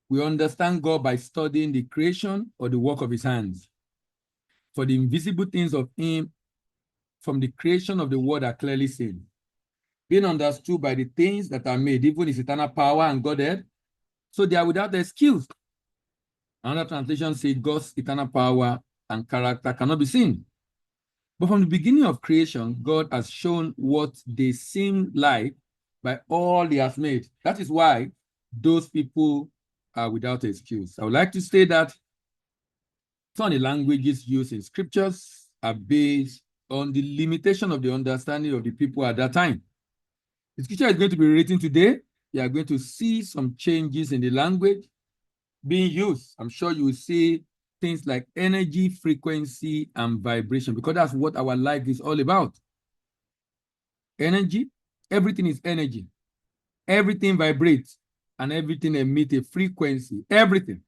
we understand God by studying the creation or the work of his hands. For the invisible things of him from the creation of the world are clearly seen, being understood by the things that are made, even his eternal power and Godhead. So they are without excuse. Another translation says God's eternal power and character cannot be seen. But from the beginning of creation, God has shown what they seem like by all he has made. That is why those people are without excuse. I would like to say that some of the languages used in scriptures are based on the limitation of the understanding of the people at that time. The scripture is going to be written today. You are going to see some changes in the language being used. I'm sure you will see things like energy, frequency, and vibration, because that's what our life is all about. Energy, everything is energy. Everything vibrates and everything emits a frequency. Everything.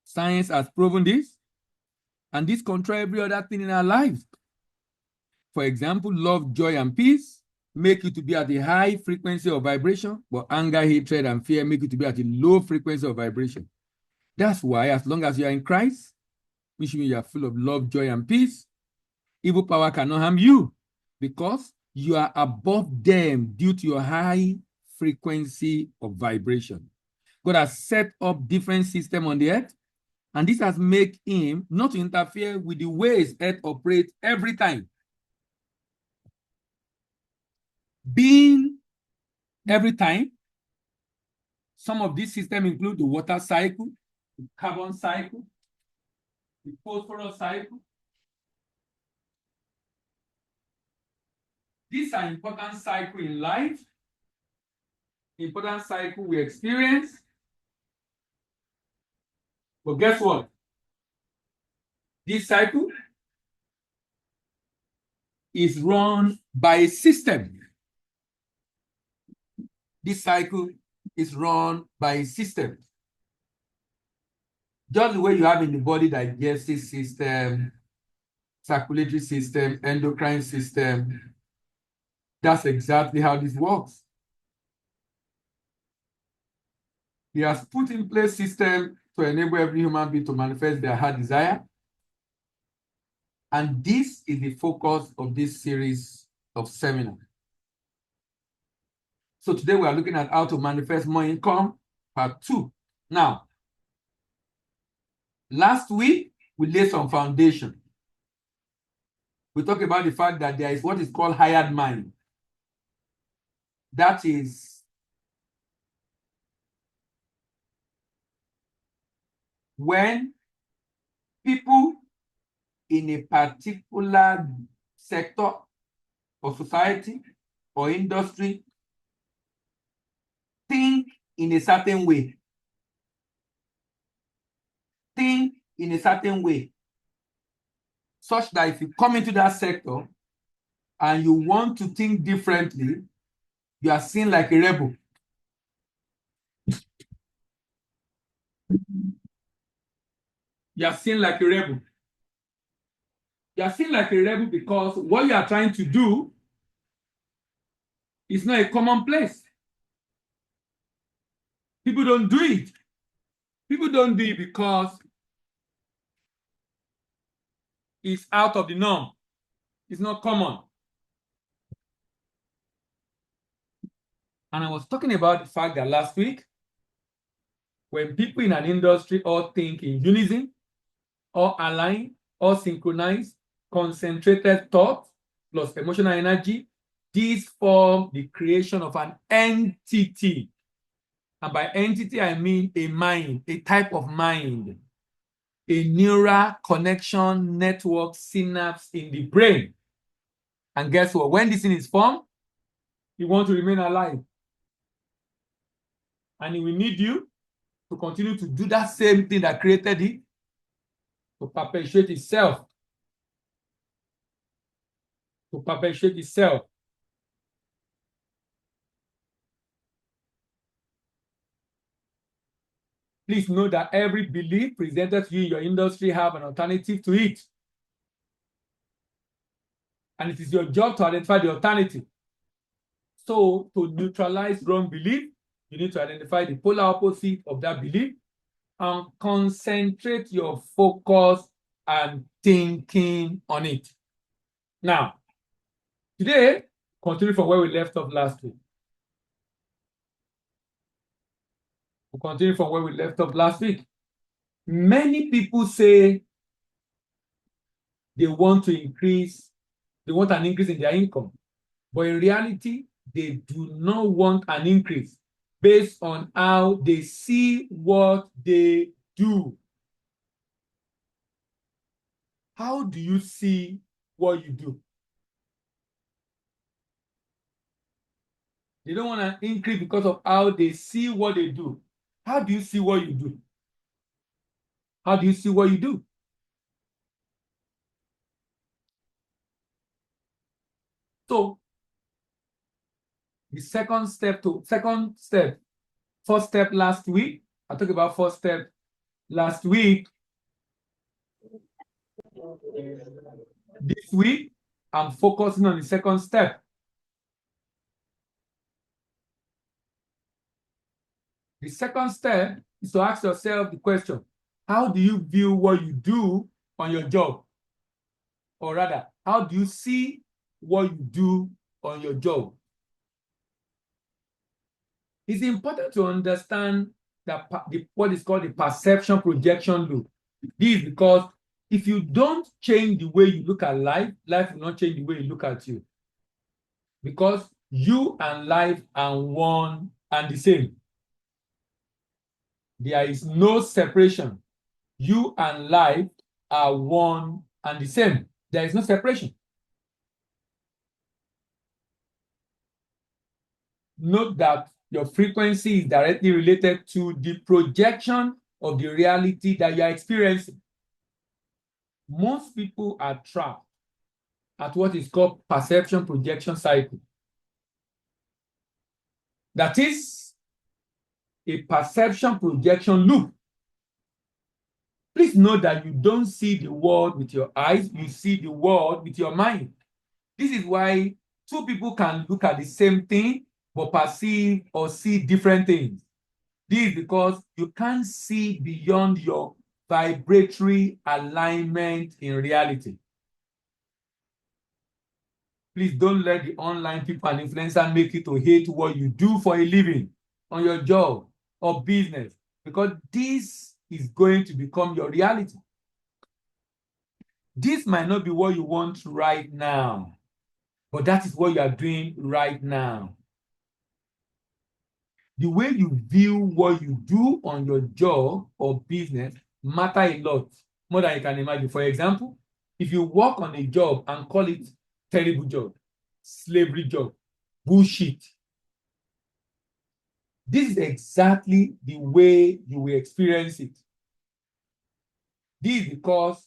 Science has proven this, and this controls every other thing in our lives. For example, love, joy, and peace make you to be at a high frequency of vibration, but anger, hatred, and fear make you to be at a low frequency of vibration. That's why, as long as you are in Christ, which means you are full of love, joy, and peace, evil power cannot harm you, because you are above them due to your high frequency of vibration. God has set up different systems on the earth, and this has made him not to interfere with the ways earth operates every time. Being every time, some of these systems include the water cycle, the carbon cycle, the phosphorus cycle. These are important cycles in life, important cycle we experience. But guess what? This cycle is run by a system. This cycle is run by a system. Just the way you have in the body digestive system, circulatory system, endocrine system, that's exactly how this works. He has put in place system to enable every human being to manifest their heart desire. And this is the focus of this series of seminars. So today we are looking at how to manifest more income, part 2. Now, last week, we laid some foundation. We talked about the fact that there is what is called hired mind. That is when people in a particular sector or society or industry think in a certain way. Think in a certain way, such that if you come into that sector and you want to think differently, you are seen like a rebel. You are seen like a rebel. You are seen like a rebel because what you are trying to do is not a commonplace. People don't do it. People don't do it because it's out of the norm. It's not common. And I was talking about the fact that last week, when people in an industry all think in unison, all align, all synchronize, concentrated thought plus emotional energy, these form the creation of an entity. And by entity, I mean a mind, a type of mind, a neural connection network synapse in the brain. And guess what? When this thing is formed, you want to remain alive. And it will need you to continue to do that same thing that created it, to perpetuate itself. To perpetuate itself. Please know that every belief presented to you in your industry have an alternative to it. And it is your job to identify the alternative. So, to neutralize wrong belief, You need to identify the polar opposite of that belief and concentrate your focus and thinking on it. Now, today, continue from where we left off last week. We'll continue from where we left off last week. Many people say they want an increase in their income. But in reality, they do not want an increase based on how they see what they do. How do you see what you do? They don't want an increase because of how they see what they do. How do you see what you do? How do you see what you do? So, the first step last week, I talked about first step last week. This week, I'm focusing on the second step. The second step is to ask yourself the question, how do you view what you do on your job? Or rather, how do you see what you do on your job? It's important to understand what is called the perception projection loop. This is because if you don't change the way you look at life, life will not change the way you look at you. Because you and life are one and the same. There is no separation. You and life are one and the same. There is no separation. Note that your frequency is directly related to the projection of the reality that you are experiencing. Most people are trapped at what is called perception projection cycle. That is a perception projection loop. Please note that you don't see the world with your eyes, you see the world with your mind. This is why two people can look at the same thing but perceive or see different things. This is because you can't see beyond your vibratory alignment in reality. Please don't let the online people and influencers make you to hate what you do for a living on your job or business, because this is going to become your reality. This might not be what you want right now, but that is what you are doing right now. The way you view what you do on your job or business matter a lot, more than you can imagine. For example, if you work on a job and call it terrible job, slavery job, bullshit, this is exactly the way you will experience it. This is because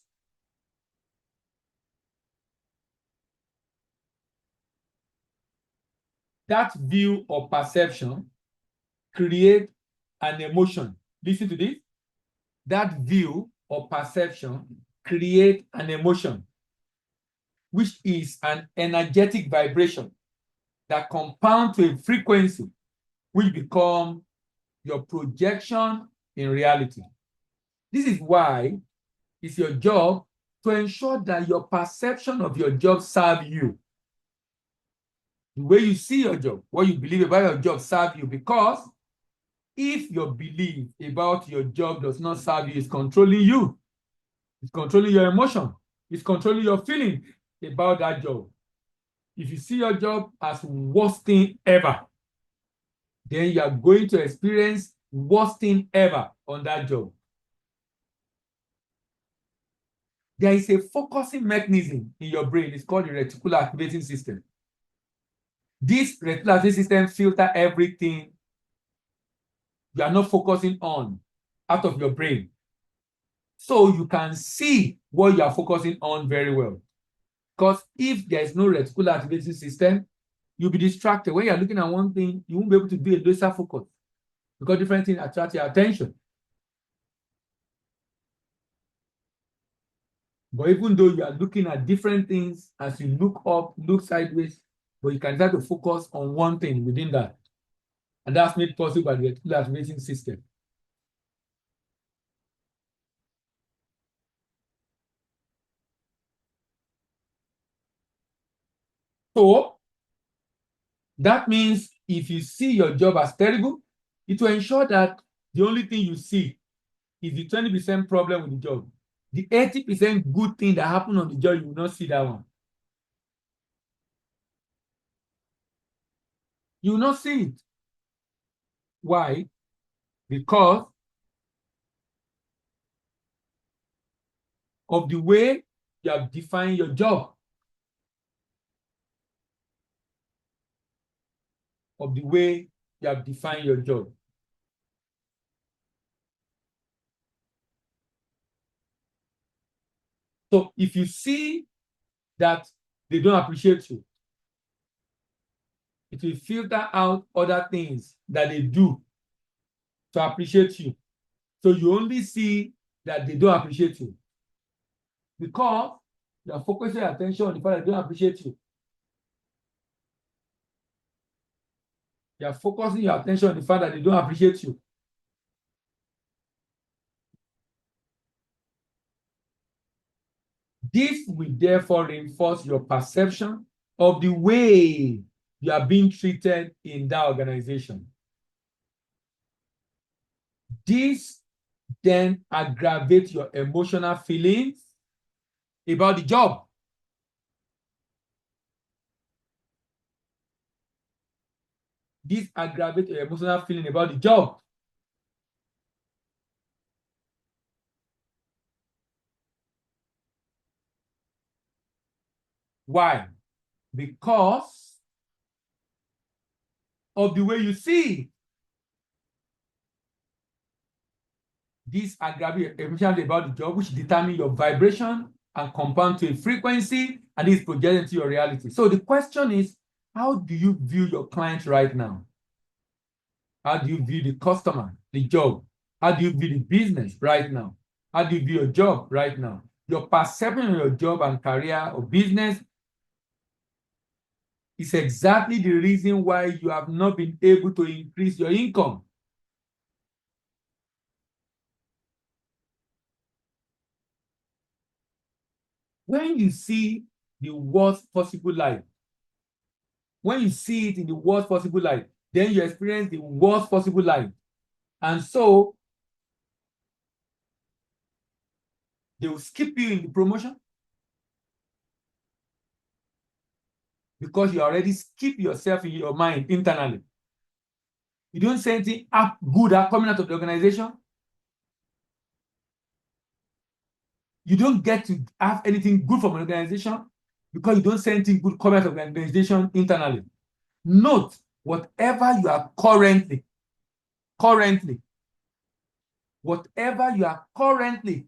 that view or perception create an emotion. Listen to this. That view or perception create an emotion, which is an energetic vibration that compounds to a frequency, which become your projection in reality. This is why it's your job to ensure that your perception of your job serves you. The way you see your job, what you believe about your job serves you, because if your belief about your job does not serve you, it's controlling you. It's controlling your emotion. It's controlling your feeling about that job. If you see your job as worst thing ever, then you are going to experience worst thing ever on that job. There is a focusing mechanism in your brain. It's called the reticular activating system. This reticular activating system filters everything you are not focusing on out of your brain, so you can see what you are focusing on very well. Because if there is no reticular activating system, you'll be distracted. When you're looking at one thing, you won't be able to do a laser focus because different things attract your attention. But even though you are looking at different things, as you look up, look sideways, but you can try to focus on one thing within that. And that's made possible by the reticular activating system. So that means if you see your job as terrible, it will ensure that the only thing you see is the 20% problem with the job. The 80% good thing that happened on the job, you will not see that one. You will not see it. Why? Because of the way you have defined your job. Of the way you have defined your job. So if you see that they don't appreciate you, it will filter out other things that they do to appreciate you. So you only see that they don't appreciate you because you are focusing your attention on the fact that they don't appreciate you. You are focusing your attention on the fact that they don't appreciate you. This will therefore reinforce your perception of the way you are being treated in that organization. This then aggravates your emotional feelings about the job. This aggravates your emotional feeling about the job. Why? Because of the way you see. This aggravates your emotion about the job, which determines your vibration and compound to a frequency, and is projected into your reality. So the question is, how do you view your client right now? How do you view the customer, the job? How do you view the business right now? How do you view your job right now? Your perception of your job and career or business is exactly the reason why you have not been able to increase your income. When you see the worst possible life, when you see it in the worst possible life, then you experience the worst possible life. And so they will skip you in the promotion because you already skip yourself in your mind internally. You don't say anything good coming out of the organization. You don't get to have anything good from an organization because you don't say anything good coming out of the organization internally. Note, whatever you are currently, whatever you are currently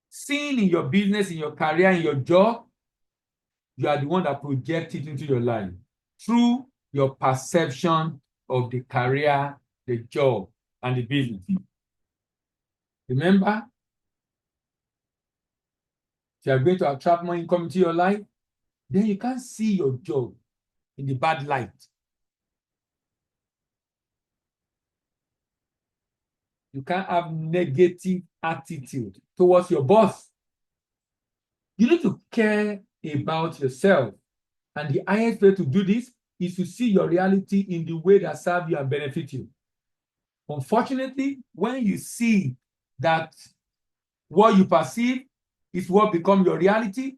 seeing in your business, in your career, in your job, you are the one that projects it into your life through your perception of the career, the job, and the business. Remember, if you are going to attract more income into your life, then you can't see your job in the bad light. You can't have negative attitude towards your boss. You need to care about yourself. And the highest way to do this is to see your reality in the way that serves you and benefit you. Unfortunately, when you see that what you perceive is what becomes your reality,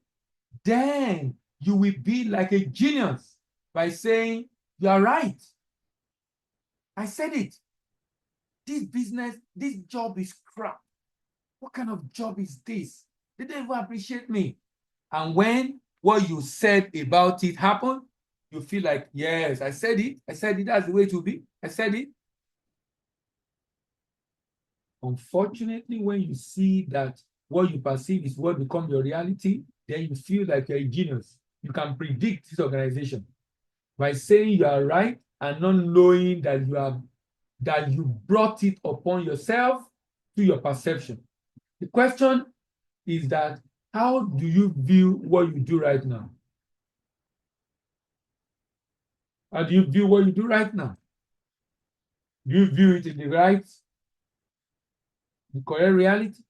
then you will be like a genius by saying, you are right. I said it. This business, this job is crap. What kind of job is this? They don't even appreciate me. And when what you said about it happened, you feel like, yes, I said it. I said it. That's the way it will be. I said it. Unfortunately, when you see that what you perceive is what becomes your reality, then you feel like you're a genius. You can predict this organization by saying you are right and not knowing that you brought it upon yourself through your perception. The question is that how do you view what you do right now? How do you view what you do right now? Do you view it in the right, the correct reality?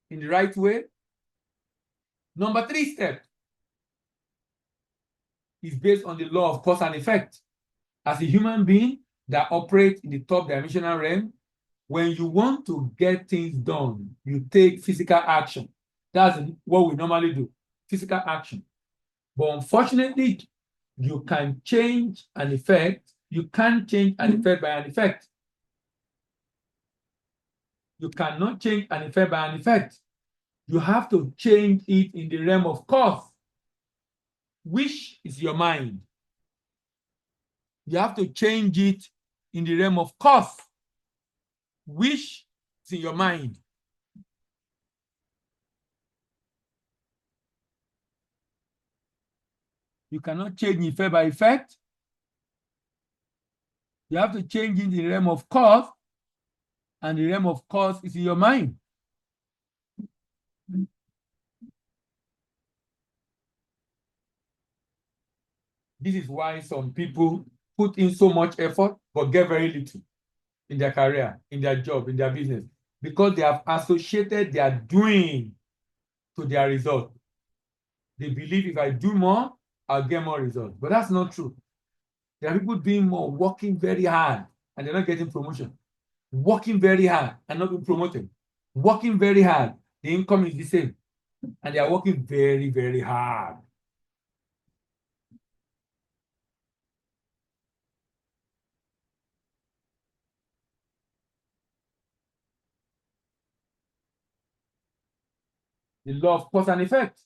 In the right way? Number 3 step is based on the law of cause and effect. As a human being that operates in the top dimensional realm, when you want to get things done, you take physical action. That's what we normally do, physical action. But unfortunately, you can change an effect. You can't change an effect by an effect. You cannot change an effect by an effect. You have to change it in the realm of cause, which is your mind. You have to change it in the realm of cause, which is in your mind. You cannot change effect by effect. You have to change it in the realm of cause, and the realm of cause is in your mind. This is why some people put in so much effort but get very little in their career, in their job, in their business, because they have associated their doing to their result. They believe if I do more, I'll get more results. But that's not true. There are people doing more, working very hard, and they're not getting promotion. Working very hard and not being promoted. Working very hard, the income is the same. And they are working very, very hard. The law of cause and effect.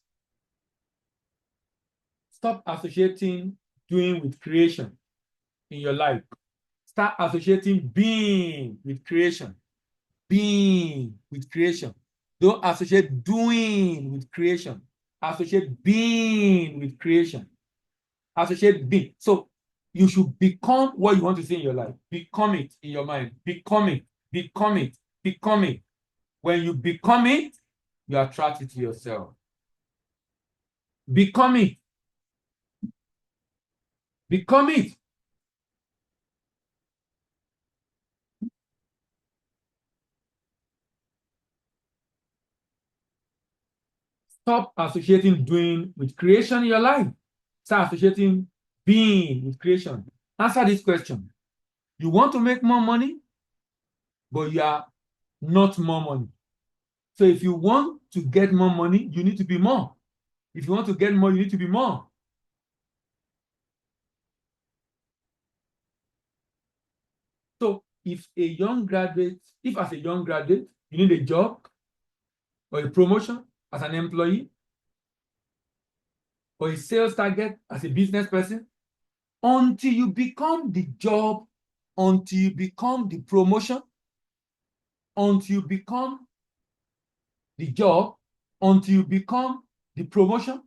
Stop associating doing with creation in your life. Start associating being with creation. Being with creation. Don't associate doing with creation. Associate being with creation. Associate being. So you should become what you want to see in your life. Become it in your mind. Become it. Become it. Become it. When you become it, you attract it to yourself. Become it. Become it. Stop associating doing with creation in your life. Start associating being with creation. Answer this question. You want to make more money, but you are not more money. So if you want to get more money, you need to be more. If you want to get more, you need to be more. So if as a young graduate, you need a job or a promotion as an employee or a sales target as a business person, until you become the job, until you become the promotion, until you become the job, until you become the promotion,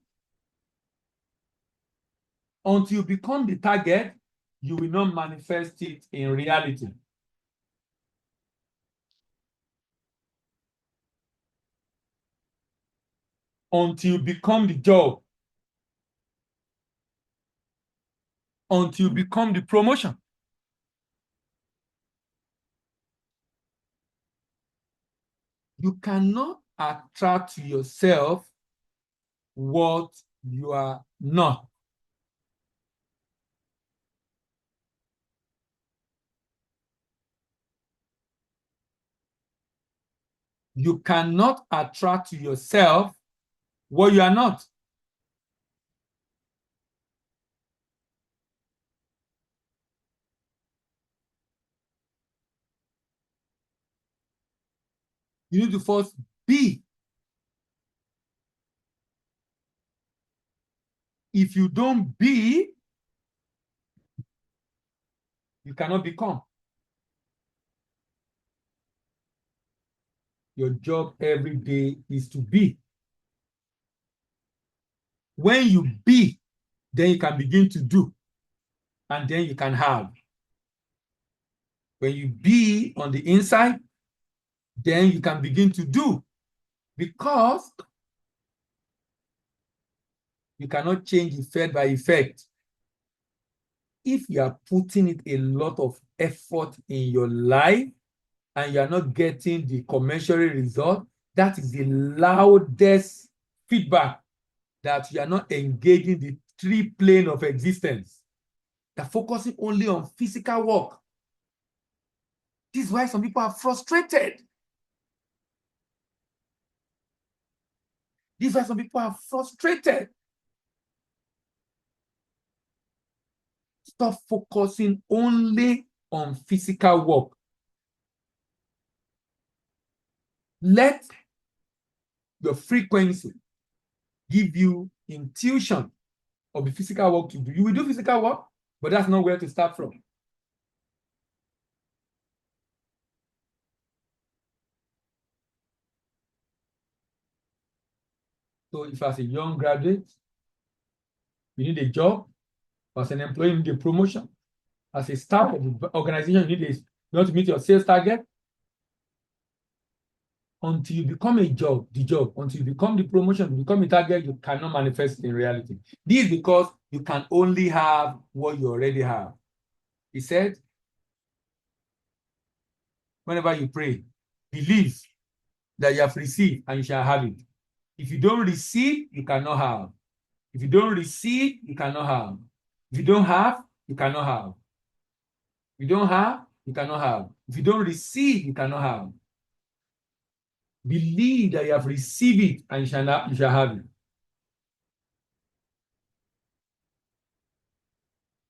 until you become the target, you will not manifest it in reality. Until you become the job, until you become the promotion. You cannot attract to yourself what you are not. You cannot attract to yourself what you are not. You need to first be. If you don't be, you cannot become. Your job every day is to be. When you be, then you can begin to do, and then you can have. When you be on the inside, then you can begin to do, because you cannot change effect by effect. if you are putting it a lot of effort in your life and you are not getting the commensurate result, that is the loudest feedback that you are not engaging the three plane of existence. You're focusing only on physical work. This is why some people are frustrated. This is why some people are frustrated. Stop focusing only on physical work. Let your frequency give you intuition of the physical work to do. You will do physical work, but that's not where to start from. So if as a young graduate, you need a job, as an employee, you need a promotion, as a staff of the organization, you want to meet your sales target. Until you become the job, until you become the promotion, you become a target, you cannot manifest in reality. This is because you can only have what you already have. He said, whenever you pray, believe that you have received and you shall have it. If you don't receive, you cannot have. If you don't receive, you cannot have. If you don't have, you cannot have. If you don't have, you cannot have. If you don't receive, you cannot have. Believe that you have received it and you shall have it.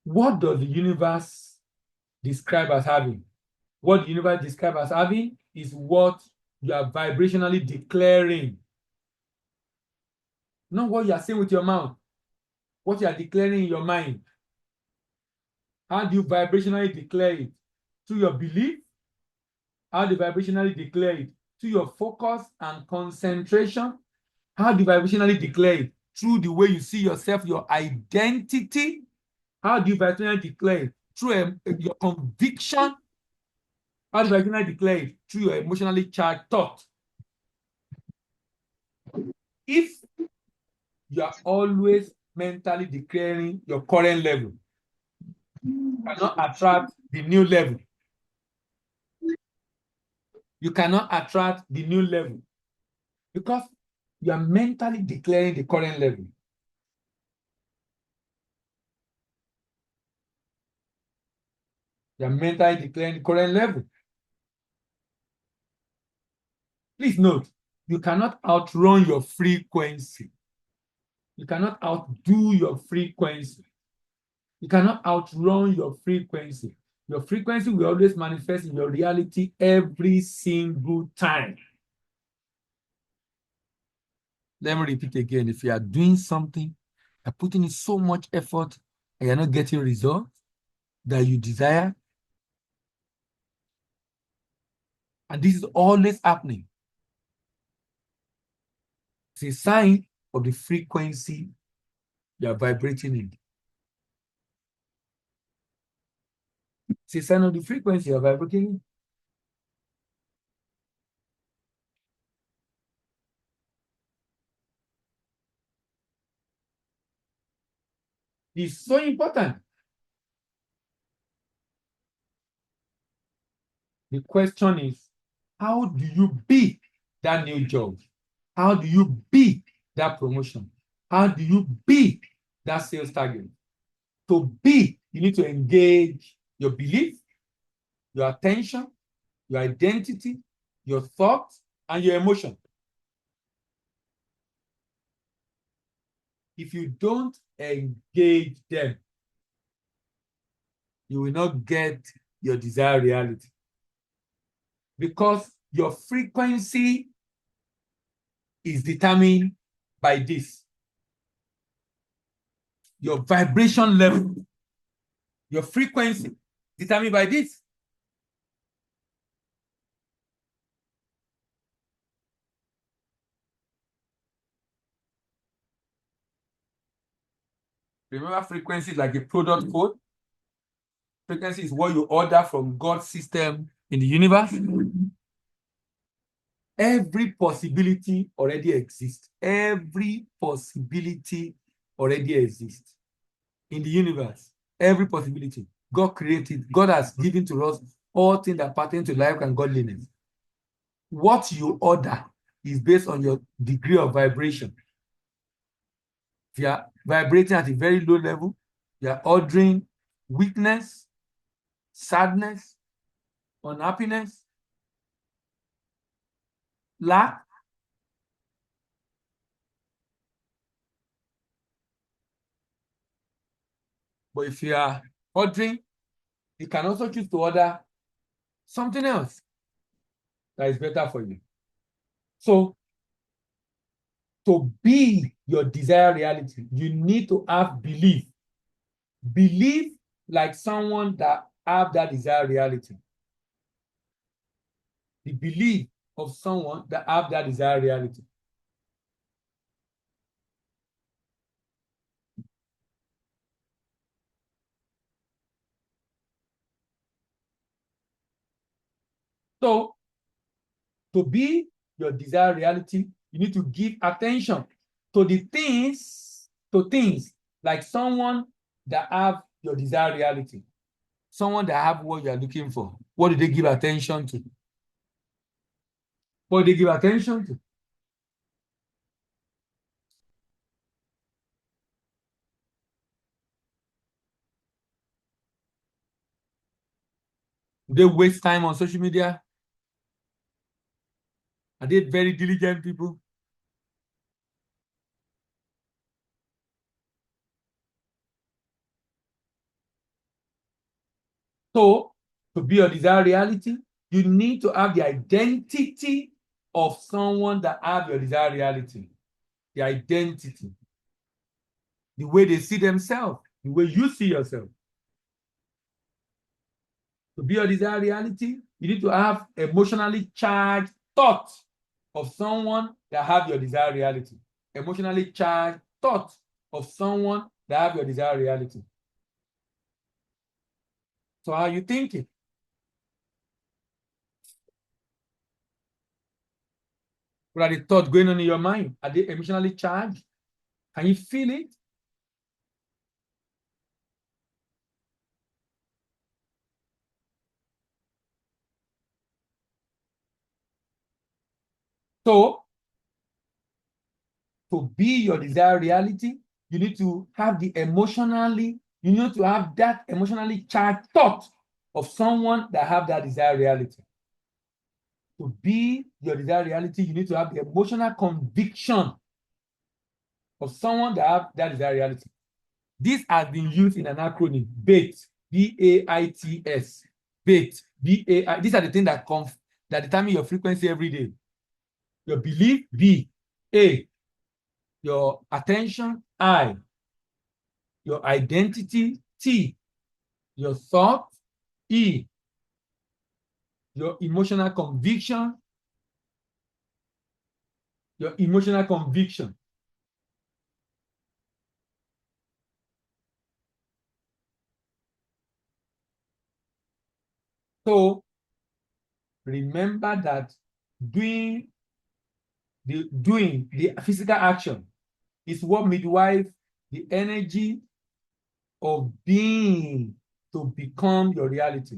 What does the universe describe as having? What the universe describes as having is what you are vibrationally declaring. Not what you are saying with your mouth, what you are declaring in your mind. How do you vibrationally declare it? Through your belief? How do you vibrationally declare it? Through your focus and concentration? How do you vibrationally declare it? Through the way you see yourself, your identity? How do you vibrationally declare it? Through your conviction? How do you vibrationally declare it? Through your emotionally charged thought. If you are always mentally declaring your current level, you cannot attract the new level. You cannot attract the new level because you are mentally declaring the current level. You are mentally declaring the current level. Please note, you cannot outrun your frequency. You cannot outdo your frequency. You cannot outrun your frequency. Your frequency will always manifest in your reality every single time. Let me repeat again. If you are doing something, you're putting in so much effort, and you're not getting results that you desire, and this is always happening, it's a sign of the frequency you are vibrating in. It's a sign of the frequency you are vibrating in. It's so important. The question is, how do you be that new job? How do you be that promotion? How do you be that sales target? To be, you need to engage your belief, your attention, your identity, your thoughts, and your emotion. If you don't engage them, you will not get your desired reality. Because your frequency is determined by this. Your vibration level, your frequency determined by this. Remember, frequency is like a product code. Frequency is what you order from God's system in the universe. Every possibility already exists. Every possibility already exists in the universe. Every possibility. God created, God has given to us all things that pertain to life and godliness. What you order is based on your degree of vibration. If you are vibrating at a very low level, you are ordering weakness, sadness, unhappiness, lack. But if you are ordering, you can also choose to order something else that is better for you. So, to be your desired reality, you need to have belief. Believe like someone that have that desired reality. The belief of someone that have that desired reality. So, to be your desired reality, you need to give attention to things like someone that have your desired reality. Someone that have what you are looking for. What do they give attention to? What do they give attention to? Do they waste time on social media? Are they very diligent people? So, to be your desired reality, you need to have the identity of someone that have your desired reality. The identity. The way they see themselves. The way you see yourself. To be your desired reality, you need to have emotionally charged thought of someone that have your desired reality. Emotionally charged thought of someone that have your desired reality. So how are you thinking? What are the thoughts going on in your mind? Are they emotionally charged? Can you feel it? So, to be your desired reality, you need to have you need to have that emotionally charged thought of someone that have that desired reality. To be your desired reality, you need to have the emotional conviction of someone that have that desired reality. This has been used in an acronym, BAIT, BAITS, BAIT, BAI. These are the things that determine your frequency every day. Your belief, B, A, your attention, I, your identity, T, your thought, E, your emotional conviction, your emotional conviction. So remember that doing the physical action is what midwife the energy of being to become your reality.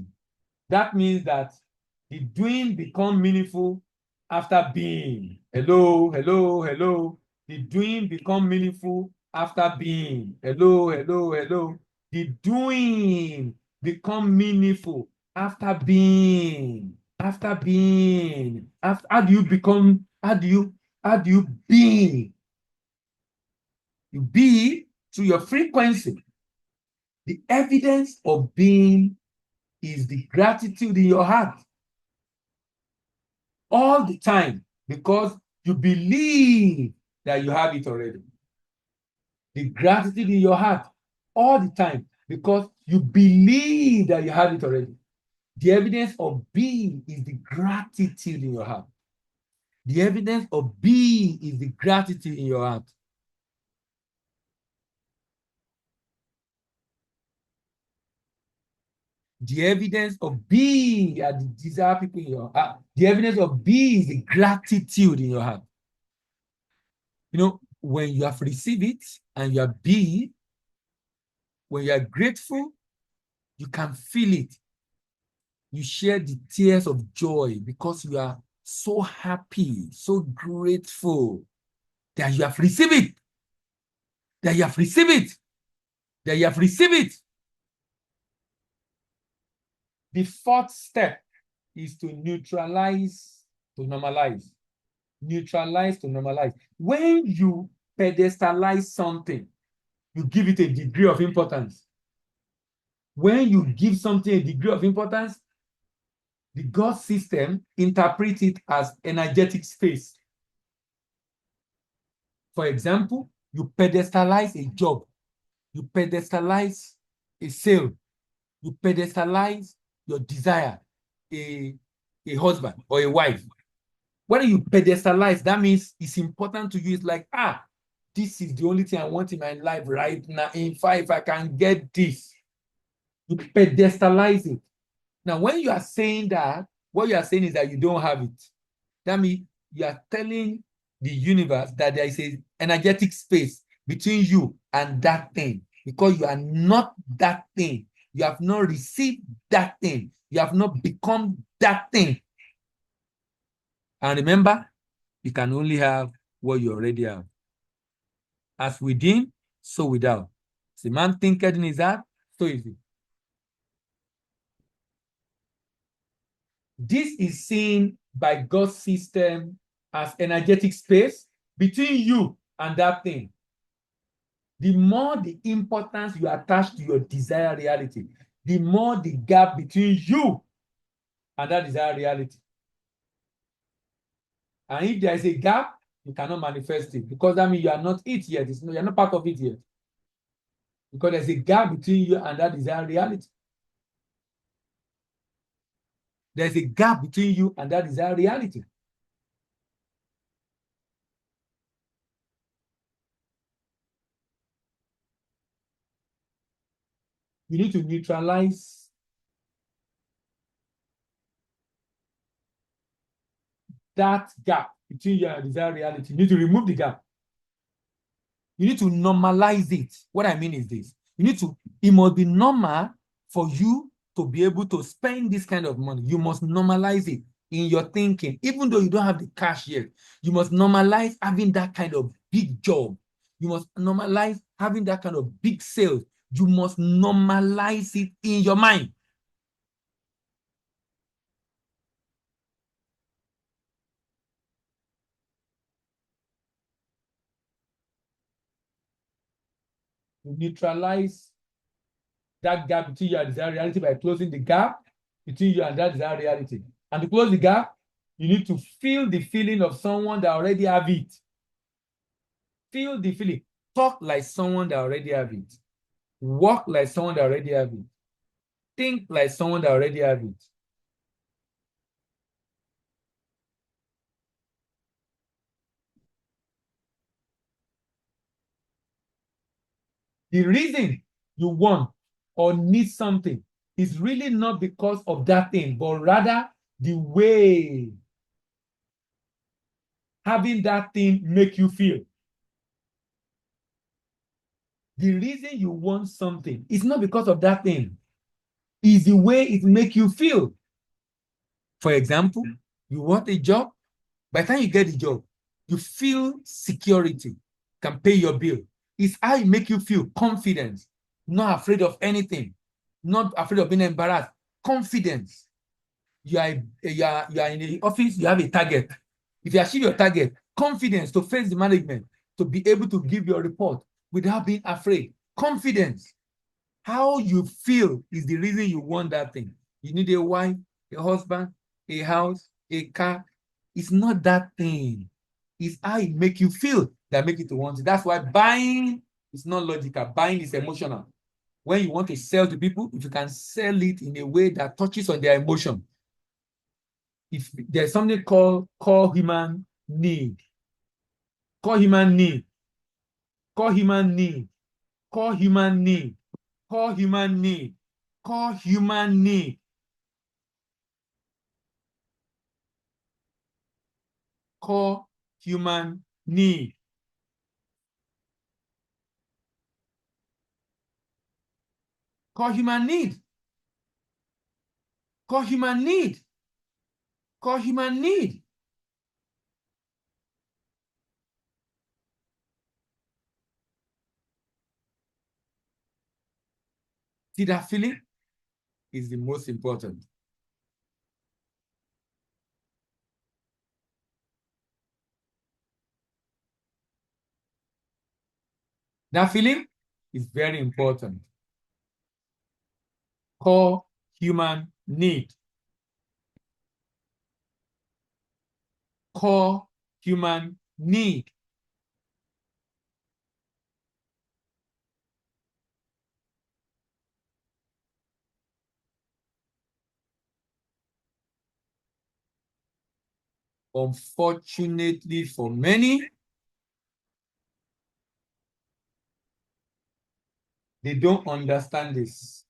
That means that the doing become meaningful after being. Hello, hello, hello. The doing become meaningful after being. Hello, hello, hello. The doing become meaningful after being. After being. How do you become? How do you be? You be to your frequency. The evidence of being is the gratitude in your heart all the time because you believe that you have it already. The gratitude in your heart all the time because you believe that you have it already. The evidence of being is the gratitude in your heart. The evidence of being is the gratitude in your heart. The evidence of being are the desired people in your heart. The evidence of being is the gratitude in your heart. You know, when you have received it and you are being, When you are grateful, you can feel it. You share the tears of joy because you are so happy, so grateful that you have received it, that you have received it, that you have received it. The fourth step is to neutralize, to normalize. Neutralize to normalize. When you pedestalize something, you give it a degree of importance. When you give something a degree of importance, the God system interprets it as energetic space. For example, you pedestalize a job, you pedestalize a sale, you pedestalize your desire, a husband or a wife. When you pedestalize, that means it's important to you. It's like, this is the only thing I want in my life right now. In fact, if I can get this, you pedestalize it. Now, when you are saying that, what you are saying is that you don't have it. That means you are telling the universe that there is an energetic space between you and that thing because you are not that thing. You have not received that thing. You have not become that thing. And remember, you can only have what you already have. As within, so without. As a man thinketh in his heart, so is it. This is seen by God's system as energetic space between you and that thing. The more the importance you attach to your desired reality, the more the gap between you and that desired reality. And if there is a gap, you cannot manifest it because that means you are not it yet. You are not part of it yet. Because there's a gap between you and that desired reality. There's a gap between you and that desired reality. You need to neutralize that gap between you and desired reality. You need to remove the gap. You need to normalize it. What I mean is this. It must be normal for you to be able to spend this kind of money. You must normalize it in your thinking. Even though you don't have the cash yet, you must normalize having that kind of big job. You must normalize having that kind of big sales. You must normalize it in your mind. You neutralize that gap between you and desired reality by closing the gap between you and that desired reality. And to close the gap, you need to feel the feeling of someone that already have it. Feel the feeling. Talk like someone that already have it. Walk like someone that already have it. Think like someone that already have it. The reason you want or need something is really not because of that thing, but rather the way having that thing make you feel. The reason you want something is not because of that thing. It's the way it make you feel. For example, you want a job. By the time you get the job, you feel security, can pay your bill. It's how it make you feel confidence, not afraid of anything, not afraid of being embarrassed. Confidence. You are in the office, you have a target. If you achieve your target, confidence to face the management, to be able to give your report without being afraid. Confidence. How you feel is the reason you want that thing. You need a wife, a husband, a house, a car. It's not that thing. It's how it make you feel that make you to want it. That's why buying is not logical. Buying is emotional. When you want to sell to people, if you can sell it in a way that touches on their emotion. If there's something called human need. Call human need. Call human need. Call human need. Call human need. Call human need. Call human need. Core human need. Core human need. Core human need. See, that feeling is the most important. That feeling is very important. Core human need. Core human need. Unfortunately for many, they don't understand this.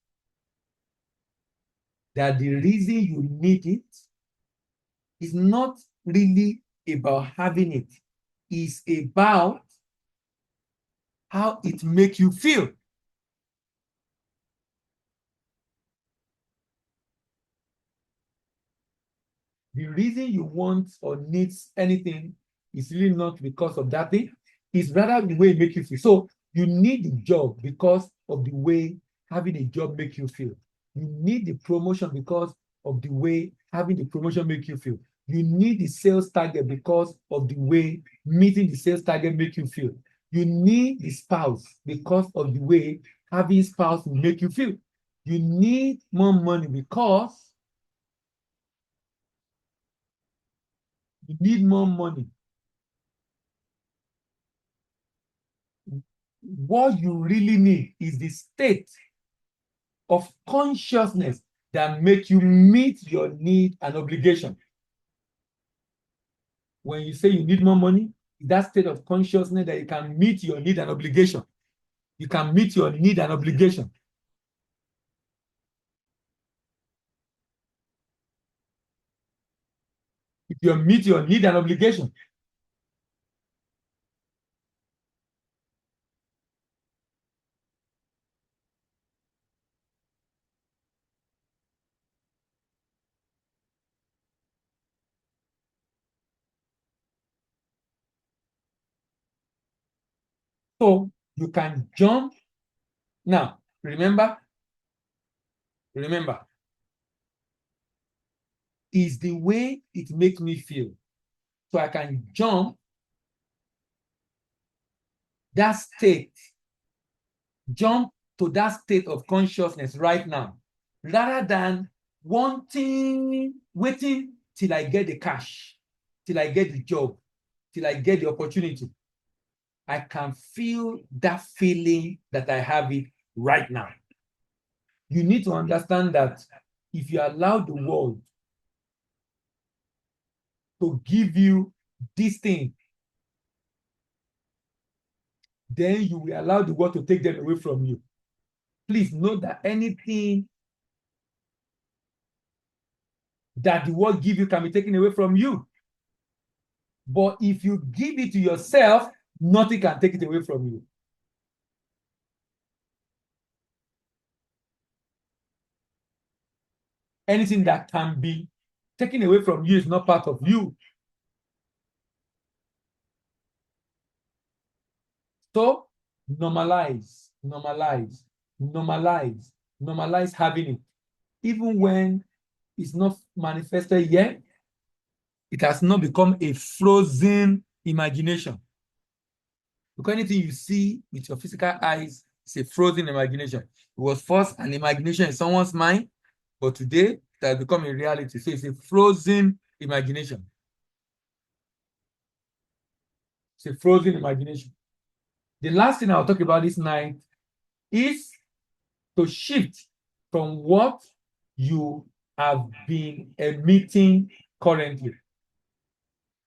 That the reason you need it is not really about having it. It's about how it makes you feel. The reason you want or need anything is really not because of that thing. It's rather the way it makes you feel. So you need the job because of the way having a job makes you feel. You need the promotion because of the way having the promotion makes you feel. You need the sales target because of the way meeting the sales target makes you feel. You need the spouse because of the way having spouse will make you feel. You need more money because you need more money. What you really need is the state of consciousness that make you meet your need and obligation. When you say you need more money, that state of consciousness that you can meet your need and obligation. You can meet your need and obligation. If you meet your need and obligation, so you can jump. Now, remember, is the way it makes me feel. So I can jump that state, jump to that state of consciousness right now, rather than waiting till I get the cash, till I get the job, till I get the opportunity. I can feel that feeling that I have it right now. You need to understand that if you allow the world to give you this thing, then you will allow the world to take them away from you. Please note that anything that the world give you can be taken away from you. But if you give it to yourself, nothing can take it away from you. Anything that can be taken away from you is not part of you. So normalize having it. Even when it's not manifested yet, it has not become a frozen imagination. Because anything you see with your physical eyes is a frozen imagination. It was first an imagination in someone's mind, but today it has become a reality. So it's a frozen imagination. It's a frozen imagination. The last thing I'll talk about this night is to shift from what you have been emitting currently.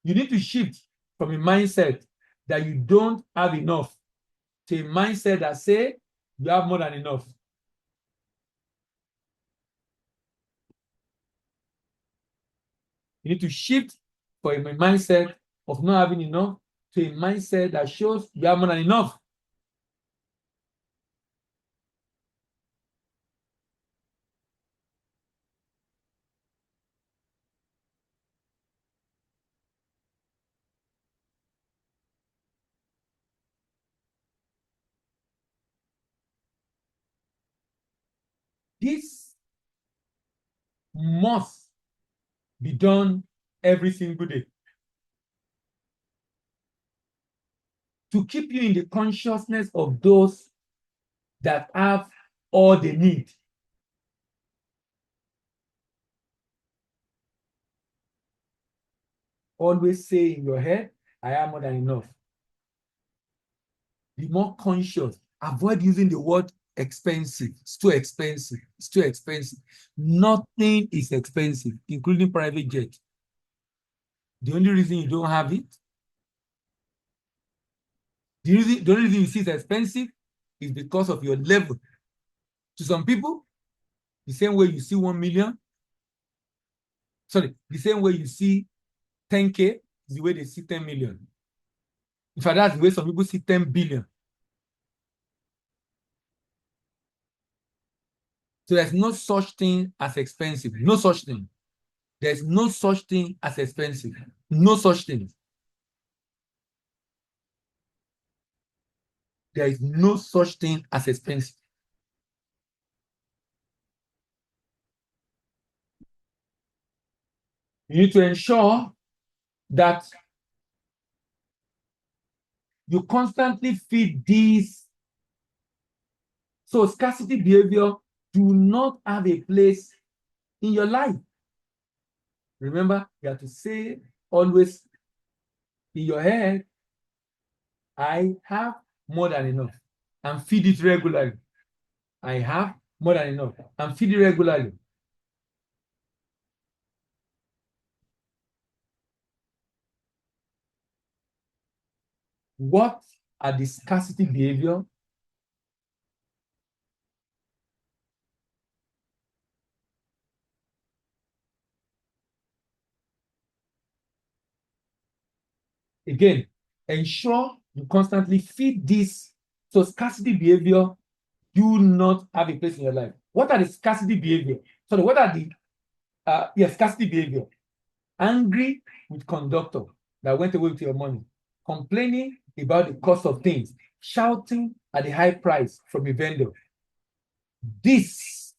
You need to shift from a mindset that you don't have enough to a mindset that say you have more than enough. You need to shift from a mindset of not having enough to a mindset that shows you have more than enough. This must be done every single day to keep you in the consciousness of those that have all they need. Always say in your head, I am more than enough. Be more conscious. Avoid using the word expensive. It's too expensive. It's too expensive. Nothing is expensive, including private jet. The only reason you don't have it, the only reason you see it's expensive is because of your level. To some people, the same way you see 1 million, the same way you see 10K is the way they see 10 million. In fact, that's the way some people see 10 billion. So there's no such thing as expensive. No such thing. There's no such thing as expensive. No such thing. There is no such thing as expensive. You need to ensure that you constantly feed these. So scarcity behavior do not have a place in your life. Remember, you have to say always in your head, I have more than enough, and feed it regularly. I have more than enough, and feed it regularly. What are the scarcity behavior? Again, ensure you constantly feed this. So scarcity behavior do not have a place in your life. What are the scarcity behavior? So what are the scarcity behavior? Angry with conductor that went away with your money, complaining about the cost of things, shouting at the high price from a vendor. This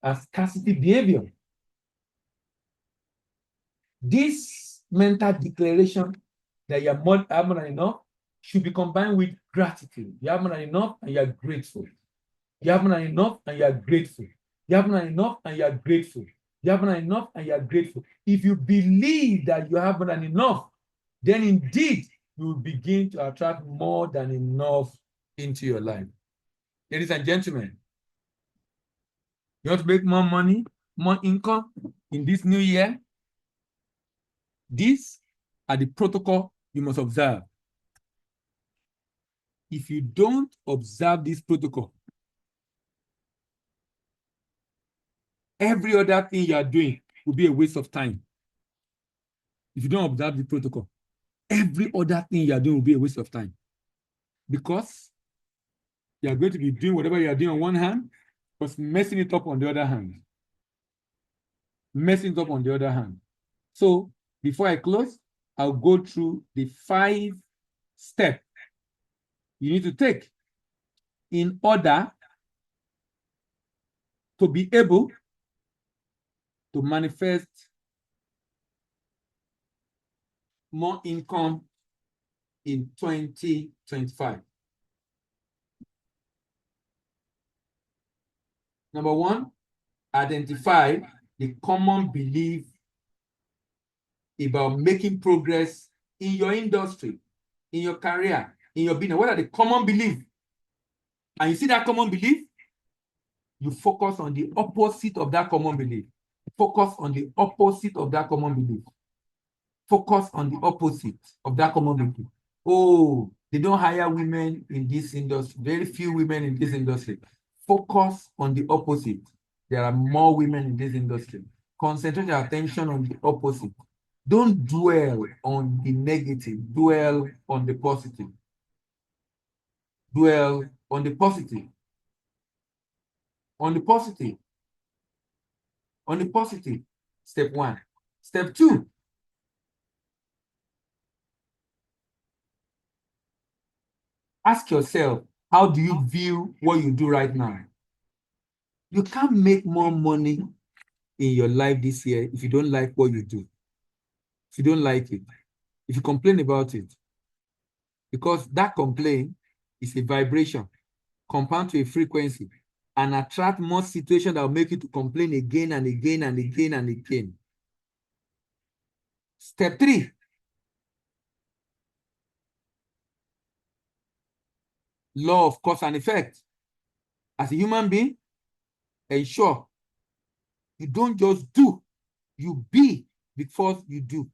are scarcity behavior. This mental declaration that you have more than enough should be combined with gratitude. You have more than enough and you are grateful. You have more than enough and you are grateful. You have more than enough and you are grateful. You have more than enough and you are grateful. If you believe that you have more than enough, then indeed you will begin to attract more than enough into your life. Ladies and gentlemen, you want to make more money, more income in this new year? These are the protocol you must observe. If you don't observe this protocol, every other thing you are doing will be a waste of time. If you don't observe the protocol, every other thing you are doing will be a waste of time. Because you are going to be doing whatever you are doing on one hand, but messing it up on the other hand. Messing it up on the other hand. So before I close, I'll go through the 5 steps you need to take in order to be able to manifest more income in 2025. Number 1, identify the common belief about making progress in your industry, in your career, in your business. What are the common beliefs? And you see that common belief, you focus on the opposite of that common belief. Focus on the opposite of that common belief. Focus on the opposite of that common belief. Oh, they don't hire women in this industry. Very few women in this industry. Focus on the opposite. There are more women in this industry. Concentrate your attention on the opposite. Don't dwell on the negative. Dwell on the positive. Dwell on the positive. On the positive. On the positive. Step 1. Step 2. Ask yourself, how do you view what you do right now? You can't make more money in your life this year if you don't like what you do. If you don't like it, if you complain about it, because that complaint is a vibration, compound to a frequency, and attract more situations that will make you to complain again and again and again and again. Step 3. Law of cause and effect. As a human being, ensure you don't just do, you be before you do.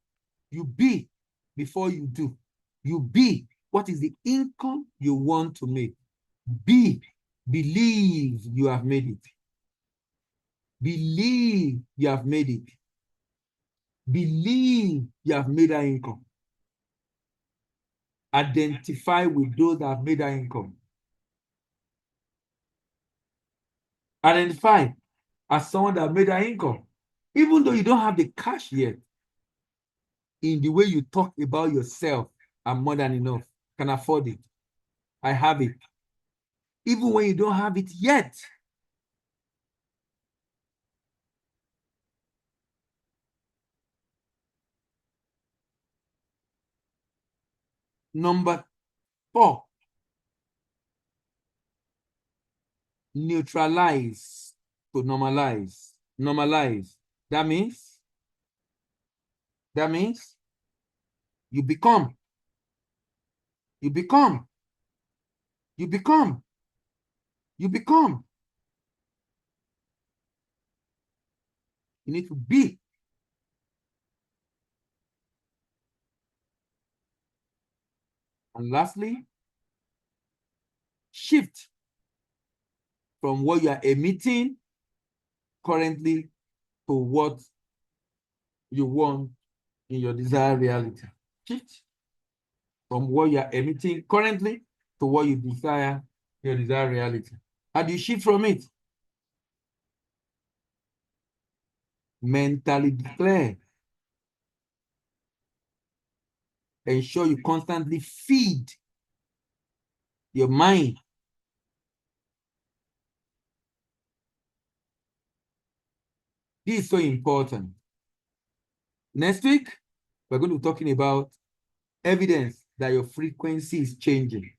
You be before you do. You be what is the income you want to make. Be, believe you have made it. Believe you have made it. Believe you have made that income. Identify with those that have made that income. Identify as someone that made that income. Even though you don't have the cash yet, in the way you talk about yourself, I'm more than enough. Can afford it. I have it. Even when you don't have it yet. Number 4, neutralize to normalize. Normalize. That means you become. You become. You become. You become. You need to be. And lastly, shift from what you are emitting currently to what you want in your desired reality. Shift from what you are emitting currently to what you desire in your desired reality. How do you shift from it? Mentally declare. Ensure you constantly feed your mind. This is so important. Next week, we're going to be talking about evidence that your frequency is changing.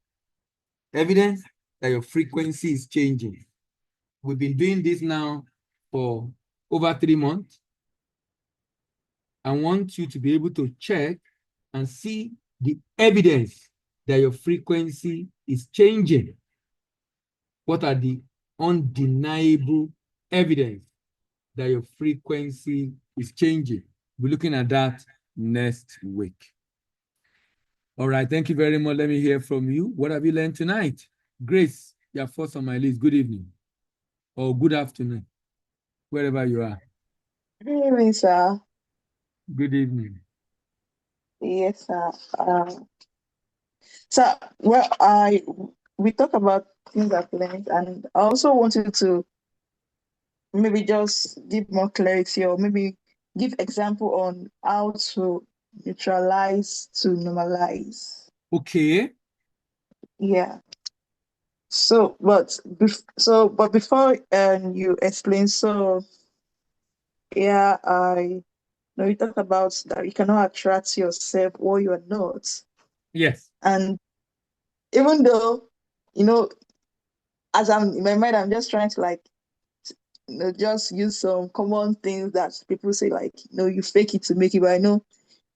Evidence that your frequency is changing. We've been doing this now for over 3 months. I want you to be able to check and see the evidence that your frequency is changing. What are the undeniable evidence that your frequency is changing? We're looking at that next week. All right, thank you very much. Let me hear from you. What have you learned tonight? Grace, you're first on my list. Good evening or good afternoon, wherever you are. Good evening, sir. Good evening. Yes, sir. So, well, we talk about things I've learned, and I also wanted to maybe just give more clarity or maybe give example on how to neutralize to normalize. Okay. Yeah. But before you explain, so yeah, I know you talked about that you cannot attract yourself what you are not, Yes. and even though you know as I'm in my mind, I'm just trying to like, just use some common things that people say, like, you fake it to make it, but I know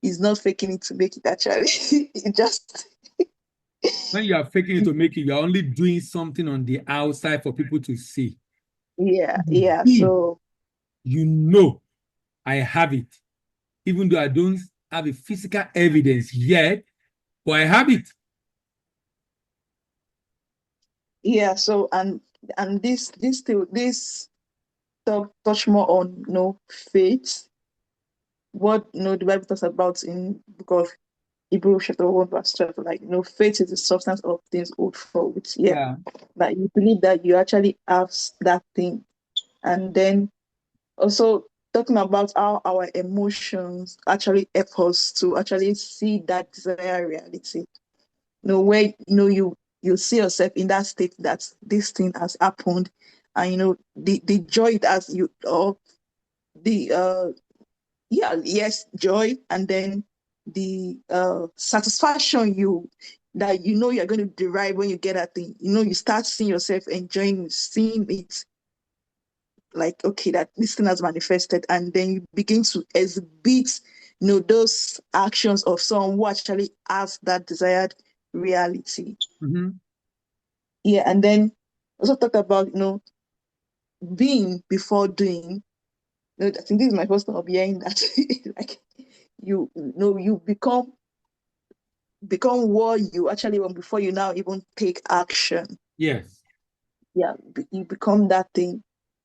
he's not faking it to make it actually. It just, When you are faking it to make it, you're only doing something on the outside for people to see. yeah, yeah. If So, you know I have it, even though I don't have a physical evidence yet, but I have it. yeah, so, and this touch more on, faith, what, the Bible talks about in book of Hebrew chapter 1 verse 12, like, faith is the substance of things hoped for, which, yeah, Yeah. that you believe that you actually have that thing. And then also talking about how our emotions actually help us to actually see that desired reality. Where you see yourself in that state that this thing has happened, and the joy it has, you or the joy, and then the satisfaction that you're going to derive when you get that thing. You start seeing yourself enjoying seeing it, like, okay, that this thing has manifested, and then you begin to exhibit those actions of someone who actually has that desired reality. Yeah, and then also talk about being before doing. I think this is my first time of hearing that. Like, you become what you actually want before you now even take action. Yes. Yeah, you become that thing.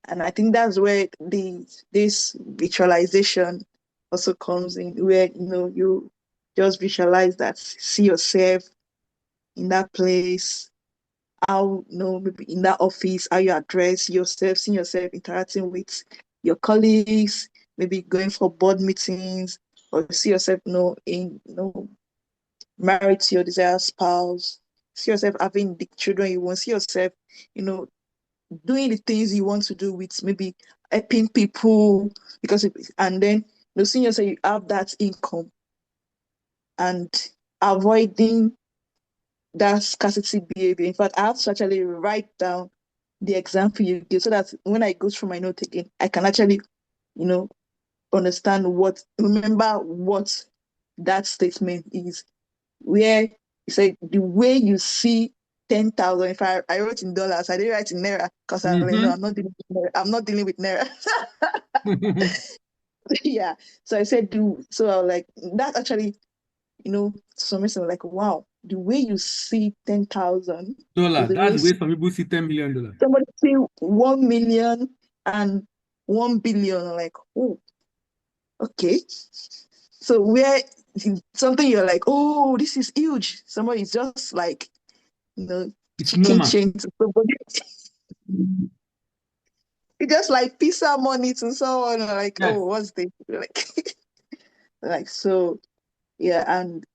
And I think that's where this visualization also comes in, where you just visualize that, see yourself in that place, how maybe in that office, how you address yourself, seeing yourself interacting with your colleagues, maybe going for board meetings, or see yourself in married to your desired spouse, see yourself having the children you want, see yourself doing the things you want to do, with maybe helping people, and then seeing yourself you have that income, and avoiding that scarcity behavior. In fact, I have to actually write down the example you give, so that when I go through my note again, I can actually, remember what that statement is. Where you say the way you see 10,000. If I wrote in dollars, I didn't write in naira, because I'm like, no, I'm not dealing with naira. I'm not dealing with naira. Yeah. So I said, so I was like, that actually, some reason, like, wow, the way you see 10,000 is Dollar. the That's way the way some people see $10 million. somebody see 1 million and 1 billion. I'm like, oh, okay. So where something you're like, oh, this is huge. Somebody is just like, It's chicken normal. chain to somebody. It's just like pizza money to someone. Like, Yes. oh, what's this? Like, so, yeah. And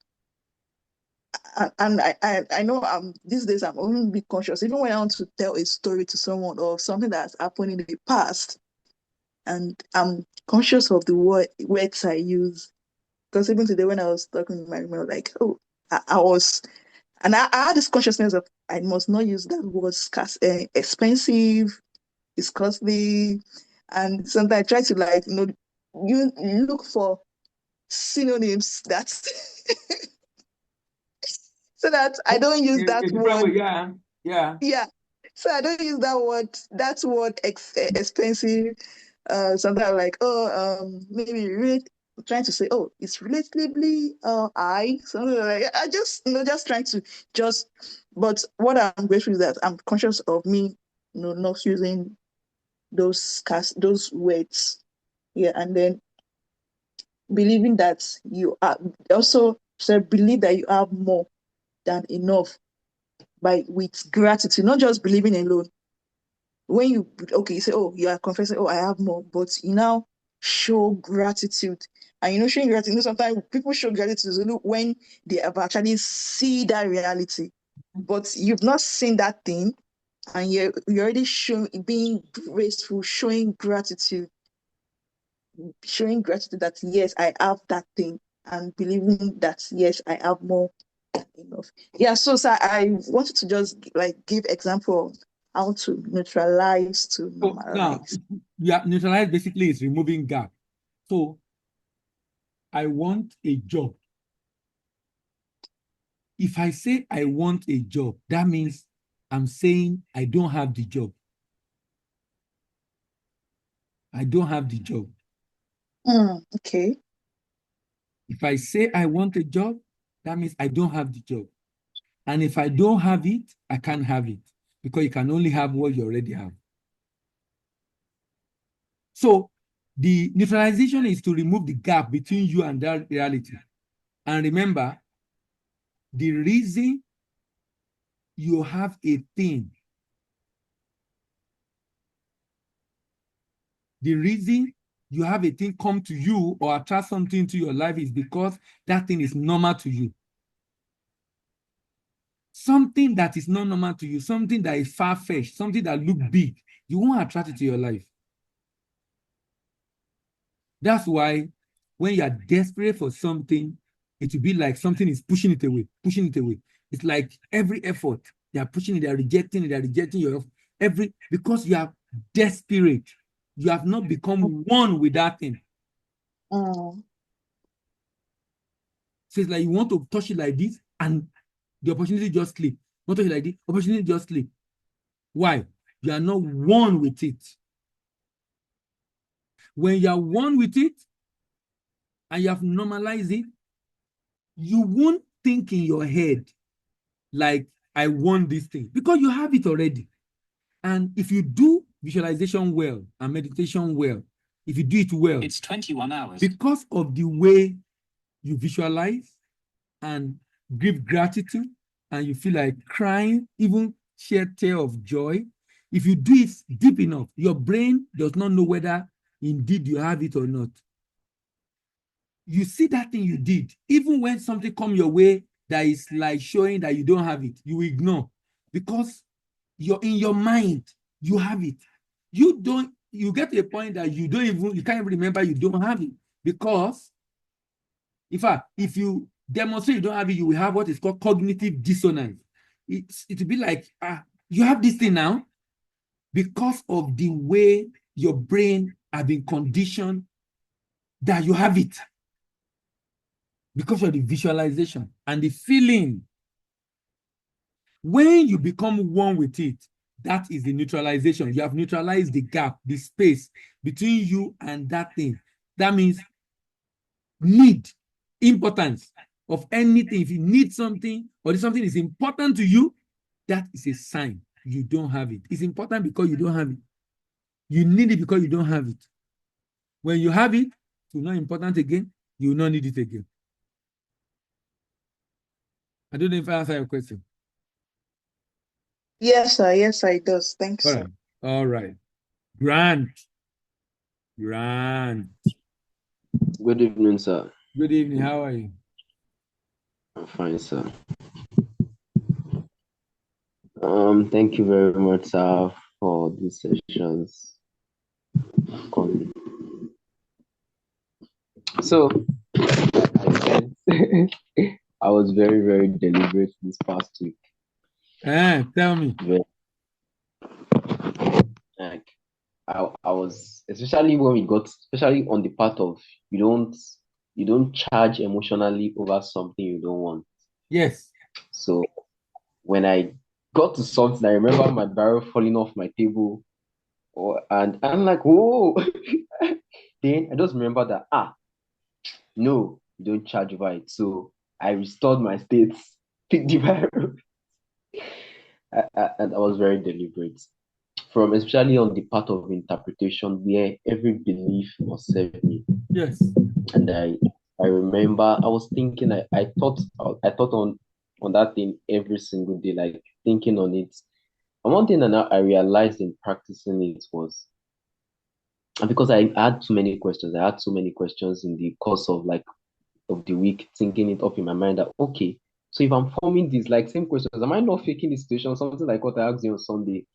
I know these days I'm only be conscious, even when I want to tell a story to someone or something that's happened in the past, and I'm conscious of the words I use. Because even today when I was talking to my email, like, oh, I was, and I had this consciousness of, I must not use that word expensive, it's costly. And sometimes I try to, like, you look for synonyms that so that I don't use In that a different word. way, yeah. Yeah. Yeah. So I don't use that word expensive. Sometimes I'm like, oh, maybe trying to say, oh, it's relatively high. Something like, I just, just trying to just, but what I'm grateful is that I'm conscious of me, not using those words. Yeah. And then believing that you are also, so believe that you have more than enough, with gratitude, not just believing alone. When you, okay, you say, oh, you are confessing, oh, I have more, but you now show gratitude. And showing gratitude, sometimes people show gratitude when they have actually see that reality, but you've not seen that thing, and you're already showing, being graceful, showing gratitude that yes, I have that thing, and believing that yes, I have more than enough. Yeah, so I wanted to just like give example of how to neutralize, to So now, normalize. yeah, neutralize basically is removing gap. So I want a job. If I say I want a job, that means I'm saying I don't have the job. I don't have the job. Okay. If I say I want a job, that means I don't have the job. And if I don't have it, I can't have it, because you can only have what you already have. So the neutralization is to remove the gap between you and that reality. And remember, the reason you have a thing, the reason you have a thing come to you or attract something to your life is because that thing is normal to you. Something that is not normal to you, something that is far-fetched, something that looks big, you won't attract it to your life. That's why when you are desperate for something, it will be like something is pushing it away, pushing it away. It's like every effort, they are pushing it, they are rejecting your because you are desperate. You have not become one with that thing. Mm. So it's like you want to touch it like this, and the opportunity just slip. Not touch it like this, opportunity just slip. Why? You are not one with it. When you are one with it and you have normalized it, you won't think in your head like, I want this thing, because you have it already. And if you do visualization well and meditation well, if you do it well, It's 21 hours. because of the way you visualize and give gratitude, and you feel like crying, even shed tear of joy, if you do it deep enough, your brain does not know whether indeed you have it or not. You see that thing you did, even when something come your way that is like showing that you don't have it, you ignore, because you're in your mind, you have it. You get to a point that you can't even remember you don't have it, because in fact, if you demonstrate you don't have it, you will have what is called cognitive dissonance. It will be like, you have this thing now, because of the way your brain has been conditioned that you have it, because of the visualization and the feeling. When you become one with it, that is the neutralization. You have neutralized the gap, the space between you and that thing. That means need, importance of anything. If you need something, or something is important to you, that is a sign you don't have it. It's important because you don't have it. You need it because you don't have it. When you have it, it's not important again. You will not need it again. I don't know if I answer your question. Yes, sir. Yes, sir, it does. Thanks, All sir. right. All right. Grant. Grant. Good evening, sir. Good evening. How are you? I'm fine, sir. Thank you very much, sir, for these sessions. So, like I said, I was very, very deliberate this past week. Tell me. Like, I was, especially when we got, especially on the part of you don't charge emotionally over something you don't want. Yes. So when I got to something, I remember my barrel falling off my table, and I'm like, whoa. Then I just remember that no, you don't charge over it. So I restored my states, picked the barrel, and I was very deliberate. From especially on the part of interpretation, where every belief must serve me. Yes. And I remember I was thinking, I thought on that thing every single day, like thinking on it. And one thing that I realized in practicing it was, and because I had too many questions, I had so many questions in the course of the week, thinking it up in my mind that okay, so if I'm forming these like same questions, am I not faking the situation? Something like what I asked you on Sunday.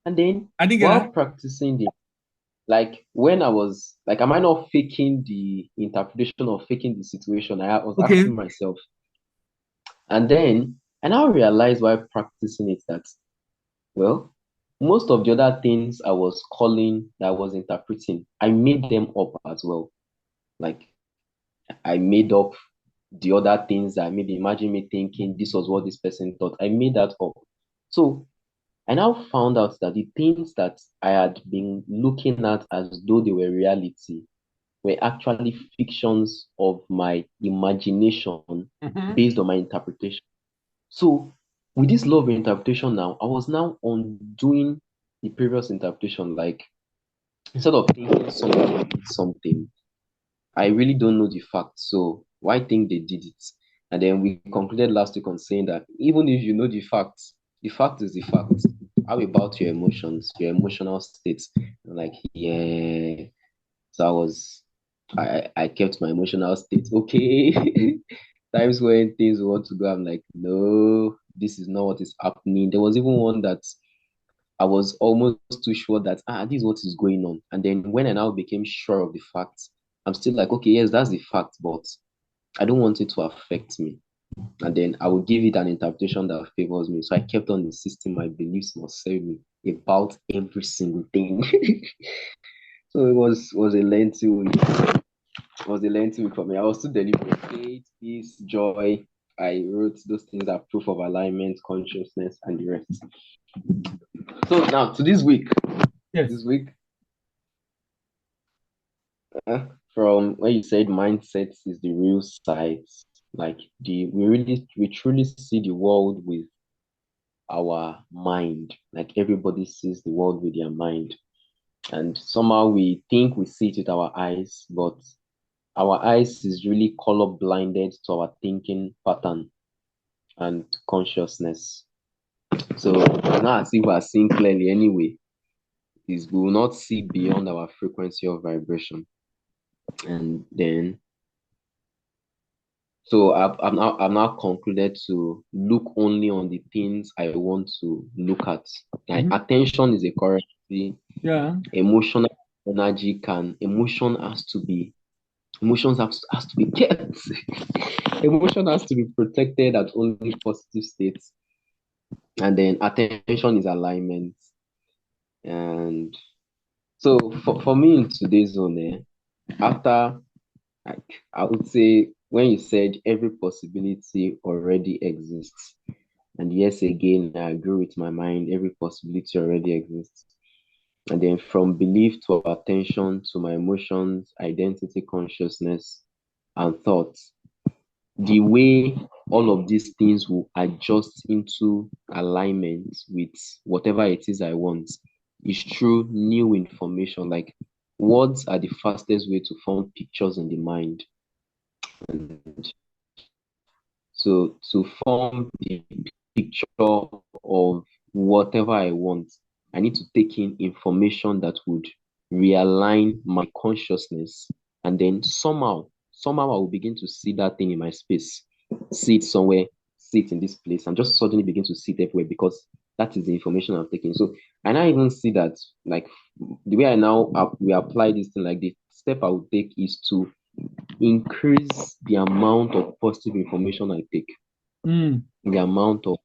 And then I didn't get while that. practicing when I was like, am I not faking the interpretation or faking the situation? I was Okay. asking myself. And then I now realized while practicing it that, well, most of the other things I was calling, that I was interpreting, I made them up as well. Like I made up the other things that maybe imagine me thinking this was what this person thought. I made that up. So I now found out that the things that I had been looking at as though they were reality were actually fictions of my imagination based on my interpretation. So with this law of interpretation now, I was now undoing the previous interpretation. Like instead of thinking somebody did something, I really don't know the facts. So why think they did it? And then we concluded last week on saying that even if you know the fact is the fact. How about your emotions, your emotional states? I'm like, yeah. So I kept my emotional state okay. Times when things want to go, I'm like, no, this is not what is happening. There was even one that I was almost too sure that this is what is going on. And then when I now became sure of the facts, I'm still like, okay, yes, that's the fact, but I don't want it to affect me. And then I will give it an interpretation that favors me. So I kept on insisting my beliefs must serve me about every single thing. So it was a lengthy week. It was a lengthy week for me. I was still deliberate. Faith, peace, joy. I wrote those things are proof of alignment, consciousness, and the rest. So now to this week. Yes. This week, from where you said mindsets is the real side, like we truly see the world with our mind. Like everybody sees the world with their mind. And somehow we think we see it with our eyes, but our eyes is really color blinded to our thinking pattern and consciousness. So it's not as if we are seeing clearly anyway, is we will not see beyond our frequency of vibration. And then so I've now concluded to look only on the things I want to look at. Like attention is a currency. Yeah. Emotional energy emotions has to be kept. Emotion has to be protected at only positive states. And then attention is alignment. And so for me in today's zone, after like I would say when you said every possibility already exists, and yes, again, I agree with my mind, every possibility already exists. And then from belief to attention to my emotions, identity, consciousness, and thoughts, the way all of these things will adjust into alignment with whatever it is I want is through new information. Like words are the fastest way to form pictures in the mind. And so to form the picture of whatever I want, I need to take in information that would realign my consciousness. And then somehow I will begin to see that thing in my space, see it somewhere, see it in this place, and just suddenly begin to see it everywhere because that is the information I'm taking. So I now even see that like the way I now we apply this thing, like the step I would take is to increase the amount of positive information I take. The amount of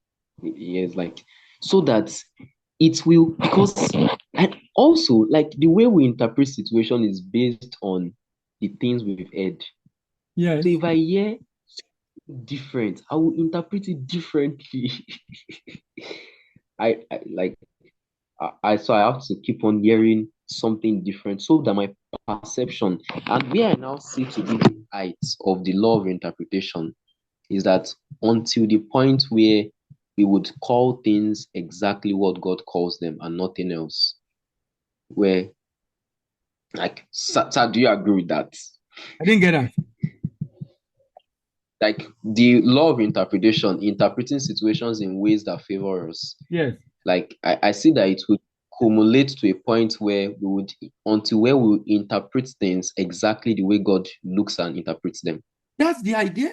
yes, like so that it will because and also like the way we interpret situation is based on the things we've heard. Yes. So if I hear different, I will interpret it differently. I like so I have to keep on hearing something different so that my perception and where I now see to be the heights of the law of interpretation is that until the point where we would call things exactly what God calls them and nothing else. Where like sir, do you agree with that? I didn't get that. Like the law of interpretation, interpreting situations in ways that favor us. Yes. Like I see that it would accumulate to a point where we would until where we will interpret things exactly the way God looks and interprets them. That's the idea.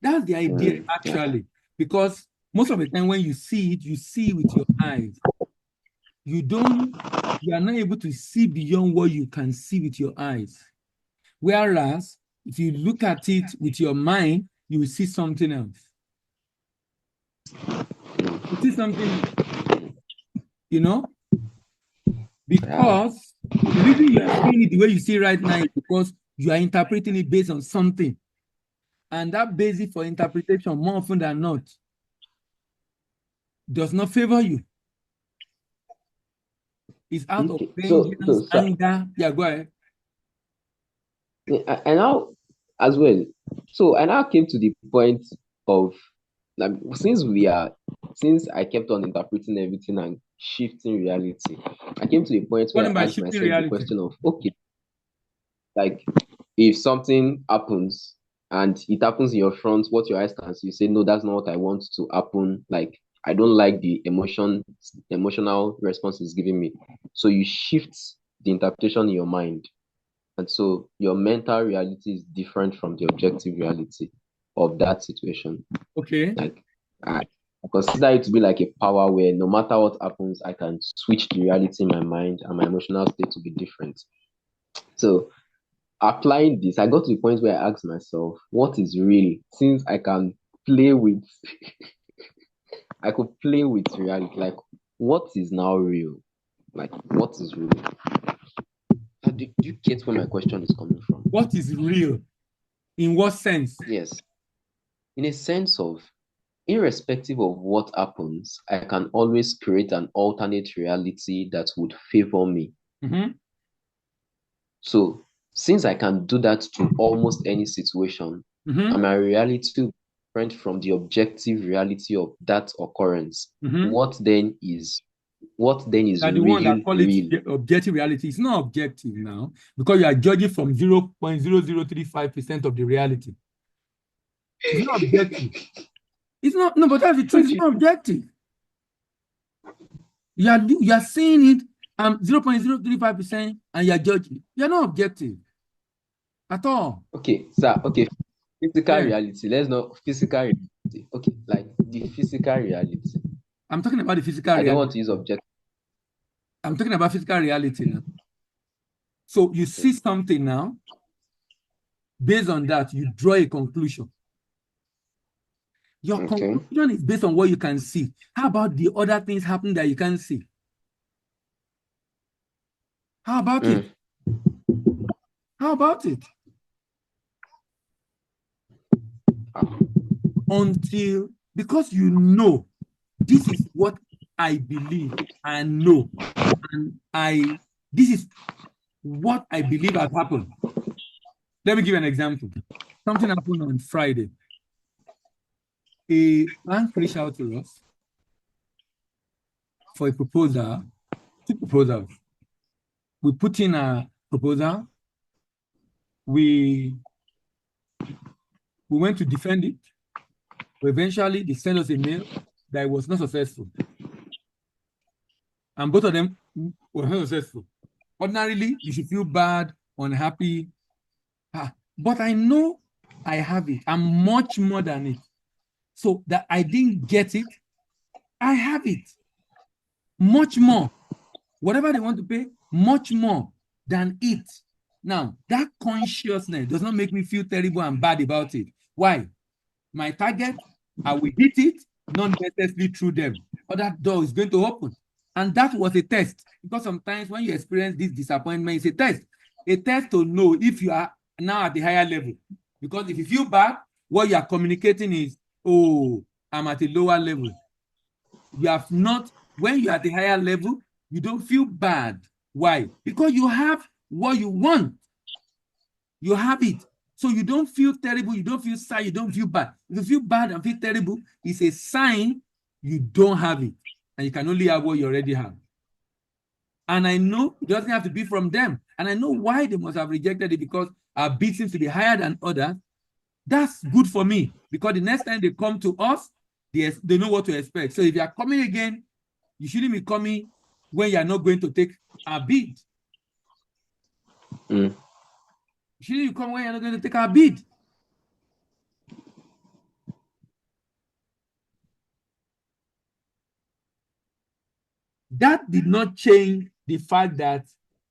That's the idea, actually. Because most of the time when you see it with your eyes. You are not able to see beyond what you can see with your eyes. Whereas if you look at it with your mind, you will see something else. You see something, because the reason you are seeing it the way you see right now is because you are interpreting it based on something. And that basis for interpretation, more often than not, does not favor you. It's out of vengeance, anger. Yeah, go ahead. And now, as well, so I now came to the point of like, since I kept on interpreting everything and shifting reality, I came to the point where I asked myself the question of, okay, like if something happens and it happens in your front, what your eyes can see, you say, no, that's not what I want to happen. Like I don't like the emotional response it's giving me. So you shift the interpretation in your mind. And so your mental reality is different from the objective reality of that situation. Okay. Like I consider it to be like a power where no matter what happens, I can switch the reality in my mind and my emotional state to be different. So applying this, I got to the point where I asked myself, what is real? Since I can play with, I could play with reality. Like, what is now real? Like, what is real? Do you get where my question is coming from? What is real? In what sense? Yes. In a sense of, irrespective of what happens, I can always create an alternate reality that would favor me. Mm-hmm. So, since I can do that to almost any situation, Mm-hmm. and my reality different from the objective reality of that occurrence, Mm-hmm. what then is That the one real, that call real? it objective reality is not objective now because you are judging from 0.0035% of the reality. It's not objective. It's not, no, but that's the truth. It's not objective. You are seeing it 0.035% and you are judging. You are not objective at all. Okay, sir. Okay, physical Yeah. reality. Let's not physical reality. Okay, like the physical reality. I'm talking about the physical I don't reality. want to use objective. I'm talking about physical reality now. So you see something now. Based on that, you draw a conclusion. Your Okay. conclusion is based on what you can see. How about the other things happening that you can't see? How about it? How about it? Until, because you know, this is what I believe and know, and this is what I believe has happened. Let me give an example. Something happened on Friday. A bank reached out to us for a proposal, 2 proposals. We put in a proposal. We went to defend it. But eventually, they sent us a mail that it was not successful. And both of them were not successful. Ordinarily, you should feel bad, unhappy. But I know I have it. I'm much more than it. So that I didn't get it, I have it. Much more. Whatever they want to pay, much more than it. Now, that consciousness does not make me feel terrible and bad about it. Why? My target, I will hit it, not necessarily through them. But that door is going to open. And that was a test. Because sometimes when you experience this disappointment, it's a test. A test to know if you are now at the higher level. Because if you feel bad, what you are communicating is, oh, I'm at a lower level. You have not, when you're at the higher level, you don't feel bad. Why? Because you have what you want. You have it. So you don't feel terrible, you don't feel sad, you don't feel bad. If you feel bad and feel terrible, it's a sign you don't have it. And you can only have what you already have. And I know it doesn't have to be from them. And I know why they must have rejected it, because our bid seems to be higher than others. That's good for me, because the next time they come to us, they know what to expect. So if you are coming again, you shouldn't be coming when you are not going to take our bid. You shouldn't come when you're not going to take our bid. That did not change the fact that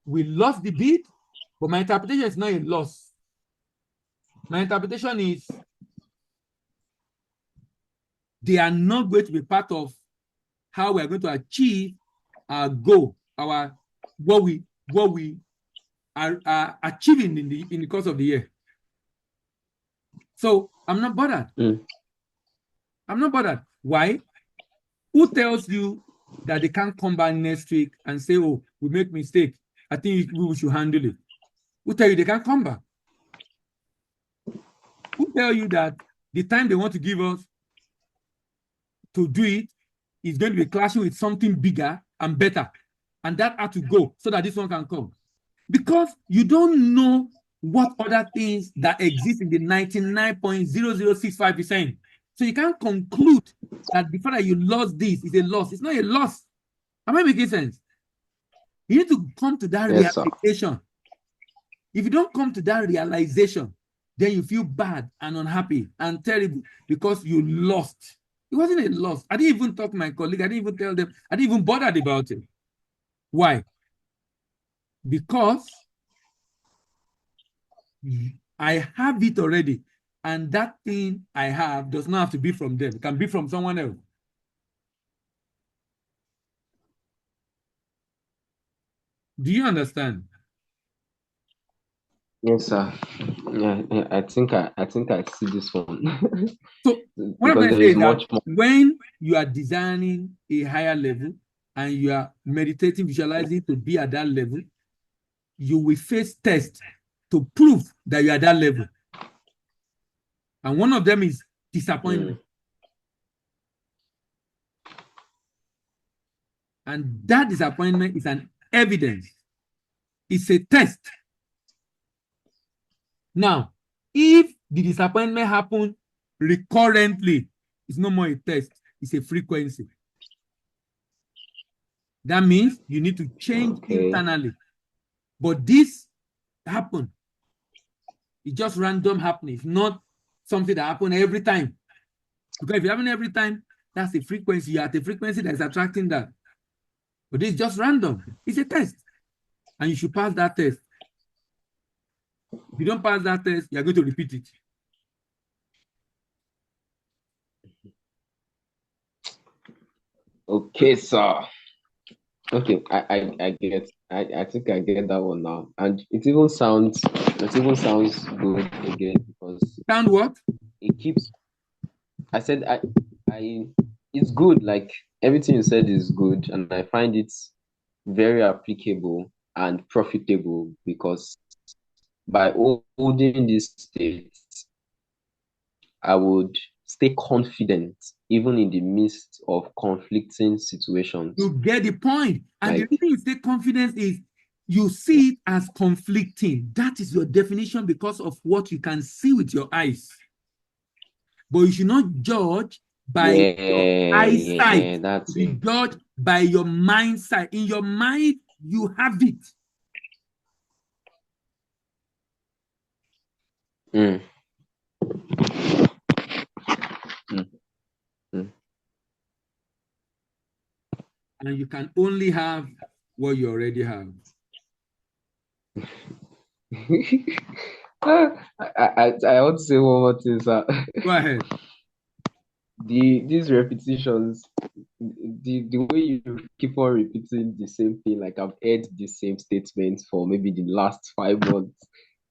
we lost the bid, but my interpretation is not a loss. My interpretation is they are not going to be part of how we are going to achieve our goal, what we are achieving in the course of the year. So I'm not bothered. I'm not bothered. Why? Who tells you that they can't come back next week and say, oh, we make mistake, I think we should handle it? Who tell you they can't come back? Who tell you that the time they want to give us to do it is going to be clashing with something bigger and better, and that had to go so that this one can come? Because you don't know what other things that exist in the 99.0065%. So you can't conclude that the fact that you lost this is a loss. It's not a loss. Am I making sense? You need to come to that realization. If you don't come to that realization, then you feel bad and unhappy and terrible because you lost It wasn't a loss. I didn't even talk to my colleague. I didn't even tell them. I didn't even bother about it. Why? Because I have it already. And that thing I have does not have to be from them. It can be from someone else. Do you understand? Yes, sir. Yeah, I think I see this one. So what I'm Because going to there say is is that much more. when you are designing a higher level and you are meditating, visualizing to be at that level, you will face tests to prove that you are at that level. And one of them is disappointment. And that disappointment is an evidence. It's a test. Now, if the disappointment happens recurrently, it's no more a test, it's a frequency. That means you need to change internally. But this happens. It's just random happening. It's not something that happens every time. Because if it happens every time, that's a frequency. You're at a frequency that's attracting that. But this is just random. It's a test. And you should pass that test. If you don't pass that test, you're going to repeat it. Okay, sir. Okay, I get. I think I get that one now. And it even sounds good again because Sound what? it keeps. I said I it's good. Like everything you said is good, and I find it very applicable and profitable because by holding this state, I would stay confident even in the midst of conflicting situations. You get the point. And Like, the reason you say confidence is you see it as conflicting. That is your definition because of what you can see with your eyes. But you should not judge by your eyesight. that's You it. judge by your mindset. In your mind, you have it. Mm. Mm. Mm. And you can only have what you already have. I want to say one more thing, sir. Go ahead. These repetitions, the way you keep on repeating the same thing, like I've heard the same statement for maybe the last 5 months.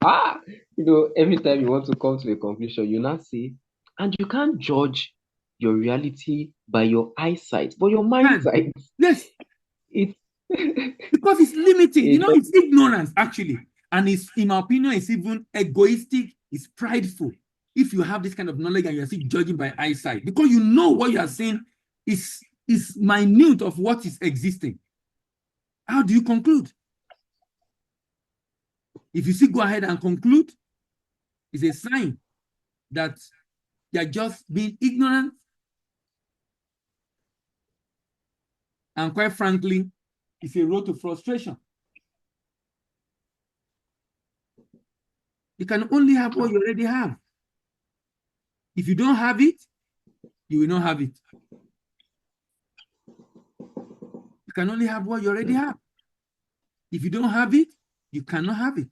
Every time you want to come to a conclusion, you now say, and you can't judge your reality by your eyesight, but your mindsight. Yes. It's because it's limiting. It It's ignorance, actually. And it's, in my opinion, it's even egoistic, it's prideful. If you have this kind of knowledge and you're still judging by eyesight, because you know what you are saying is minute of what is existing. How do you conclude? If you still go ahead and conclude, it's a sign that you're just being ignorant. And quite frankly, it's a road to frustration. You can only have what you already have. If you don't have it, you will not have it. You can only have what you already have. If you don't have it, you cannot have it.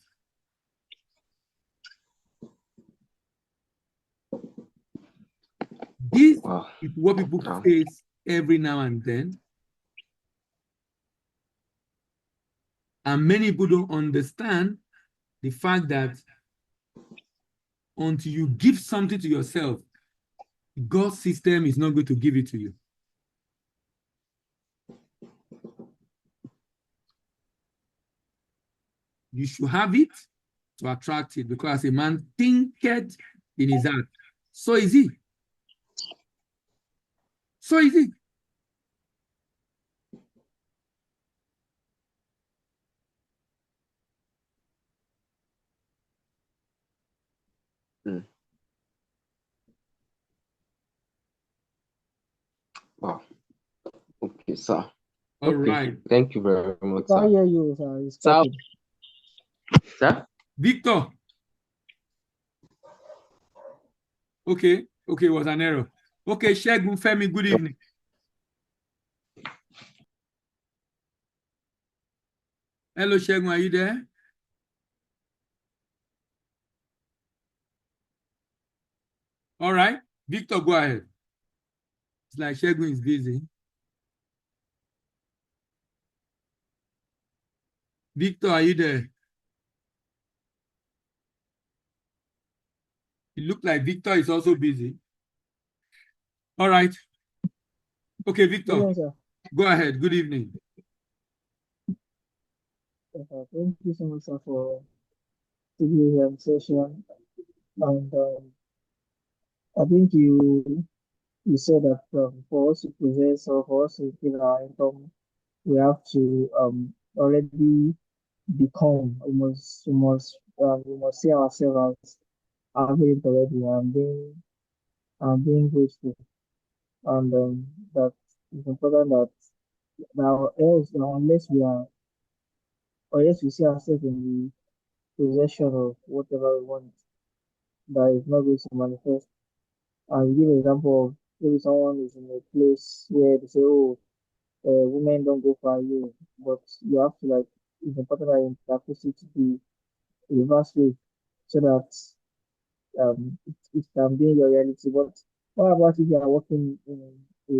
This is what people face every now and then. And many people don't understand the fact that until you give something to yourself, God's system is not going to give it to you. You should have it to attract it, because as a man thinketh in his heart, so is he. So is he. Wow. Okay, sir. All right. Thank you very much, I sir. hear you, sir. Sir? Victor. Okay, it was an error. Okay, Shegun Femi, good evening. Hello, Shegun, are you there? All right, Victor, go ahead. It's like Shegun is busy. Victor, are you there? It looks like Victor is also busy. All right. Okay, Victor, Yes, sir. go ahead. Good evening. Yes, sir. Thank you so much, sir, for the session. And I think you said that for us to possess or for us to give our income, we have to already become we must see ourselves as having it already and being grateful. And that it's important that now else unless we are or yes we see ourselves in the possession of whatever we want that is not going to manifest. And give an example of maybe someone is in a place where they say, oh, women don't go for you, but you have to like, it's important that you interpret it to be reverse way so that it can be your reality. But what about if you are working in a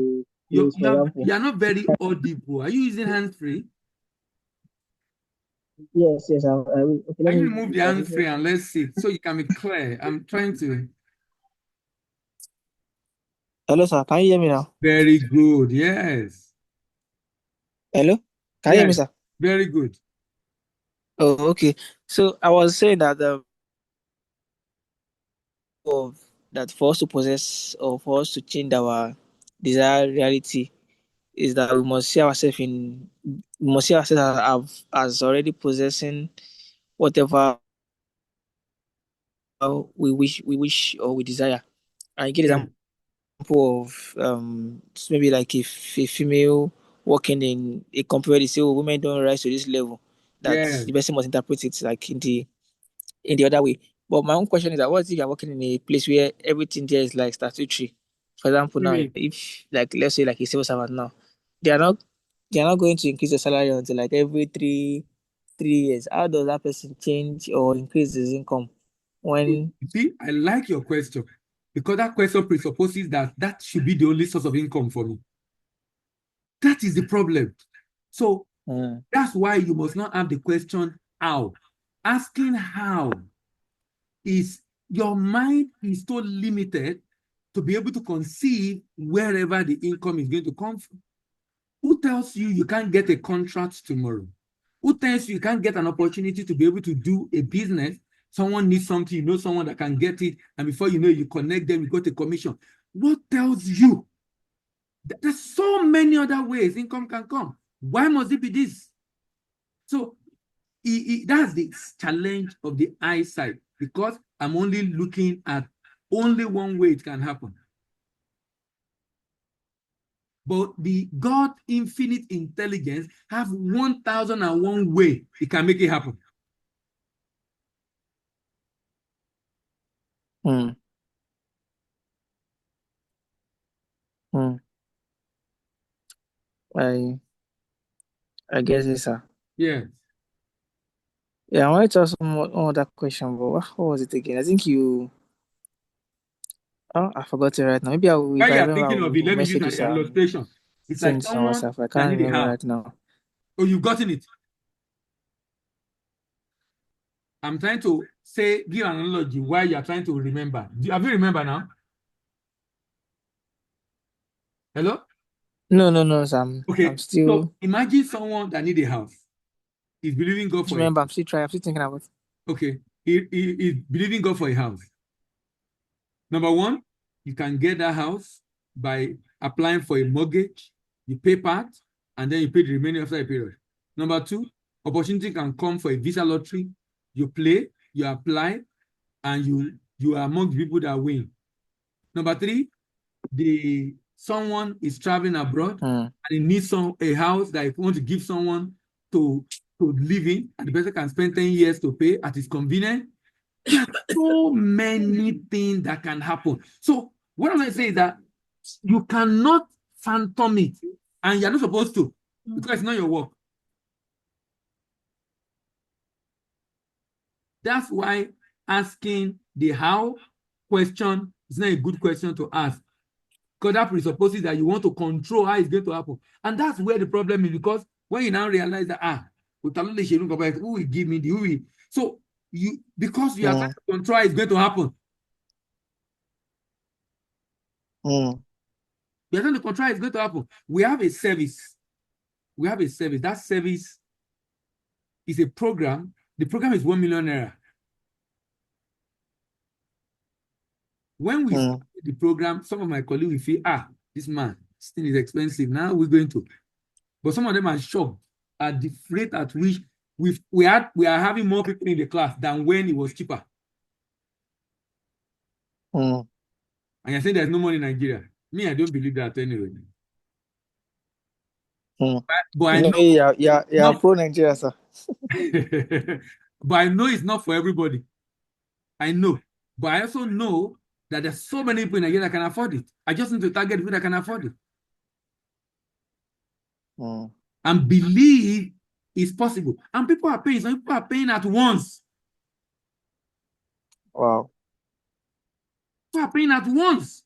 place, for example? You're not very audible. Are you using hands-free? Yes, I will. Okay, let Can you me remove the hands-free and let's see so you can be clear? I'm trying to. Hello, sir. Can you hear me now? Very good. Yes. Hello? Can you hear me, Yes. sir? Very good. Oh, okay. So I was saying that of that for us to possess or for us to change our desired reality is that we must see ourselves as already possessing whatever we wish or we desire. I get Yeah. example of maybe like if a female working in a company where they say, oh, women don't rise to this level, that Yes. the person must interpret it like in the other way. But my own question is that what if you're working in a place where everything there is like statutory? For example, now if like let's say like a civil servant now, they are not going to increase the salary until like every three years. How does that person change or increase his income when You see, I like your question because that question presupposes that that should be the only source of income for me. That is the problem. So that's why you must not have the question how. Asking how is your mind is so limited to be able to conceive wherever the income is going to come from. Who tells you you can't get a contract tomorrow? Who tells you you can't get an opportunity to be able to do a business? Someone needs something, you know someone that can get it, and before you know it, you connect them, you got a commission. What tells you? There's so many other ways income can come. Why must it be this? So that's the challenge of the eyesight, because I'm only looking at only one way it can happen. But the God infinite intelligence have 1,001 way it can make it happen. I guess it's Yeah. Yeah, I wanted to ask one other question, but what was it again? I think I forgot it right now. Maybe While if I you are remember, thinking of it, I'll let me use message you, an illustration. It's like send it on someone WhatsApp. I that can't need a remember house. right now. Oh, you've gotten it. I'm trying to say, give an analogy while you are trying to remember. Have you remember now? Hello? No, Sam. Okay. I'm still So imagine someone that need a house. He's believing God for remember. it. I'm still trying. I'm still thinking about it. Okay. He's believing God for a house. Number one, you can get that house by applying for a mortgage. You pay part, and then you pay the remaining after a period. Number two, opportunity can come for a visa lottery. You play, you apply, and you are among the people that win. Number three, someone is traveling abroad and he needs a house that he wants to give someone to live in, and the person can spend 10 years to pay at his convenience. There are so many things that can happen. So what I'm going to say is that You cannot phantom it, and you're not supposed to, because it's not your work. That's why asking the how question is not a good question to ask, because that presupposes that you want to control how it's going to happen. And that's where the problem is, because when you now realize that, who will give me the who will. So because you are trying to control how it's going to happen. You are trying to control how it's going to happen. We have a service. That service is a program. The program is 1 million naira. When we started the program, some of my colleagues will feel, this thing is expensive. Now we're going to. But some of them are shocked at the rate at which we are having more people in the class than when it was cheaper. And you're saying there's no money in Nigeria. Me, I don't believe that anyway. But I know, yeah, pro Nigeria, sir. But I know it's not for everybody. I know. But I also know that there's so many people in Nigeria that can afford it. I just need to target people that can afford it. And believe it's possible. And people are paying. Some people are paying at once. Wow. People are paying at once.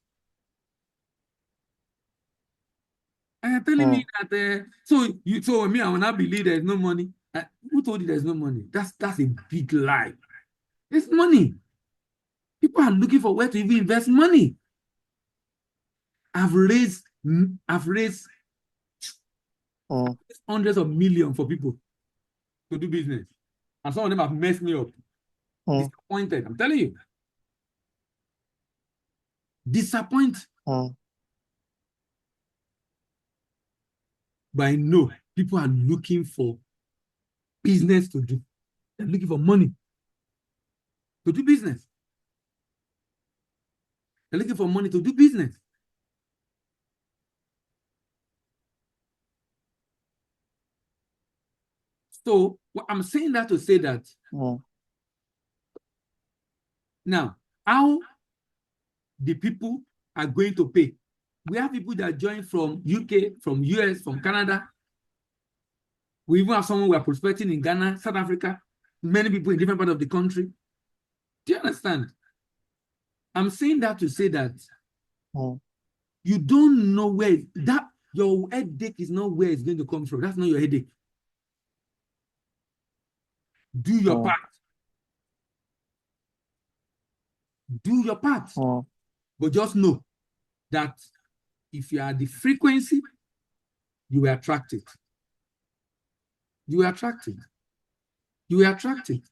And you're telling me that so me, I will not believe there's no money. Who told you there's no money? That's a big lie. There's money. People are looking for where to even invest money. I've raised hundreds of millions for people to do business. And some of them have messed me up. Disappointed. I'm telling you. Disappointed. But I know people are looking for business to do. They're looking for money to do business. They're looking for money to do business. So I'm saying that to say that now, how the people are going to pay. We have people that join from UK, from US, from Canada. We even have someone who are prospecting in Ghana, South Africa, many people in different parts of the country. Do you understand? I'm saying that to say that you don't know where that your headache is not where it's going to come from. That's not your headache. Do your part. Do your part. But just know that if you are the frequency, you will attract it. You will attract it. You will attract it.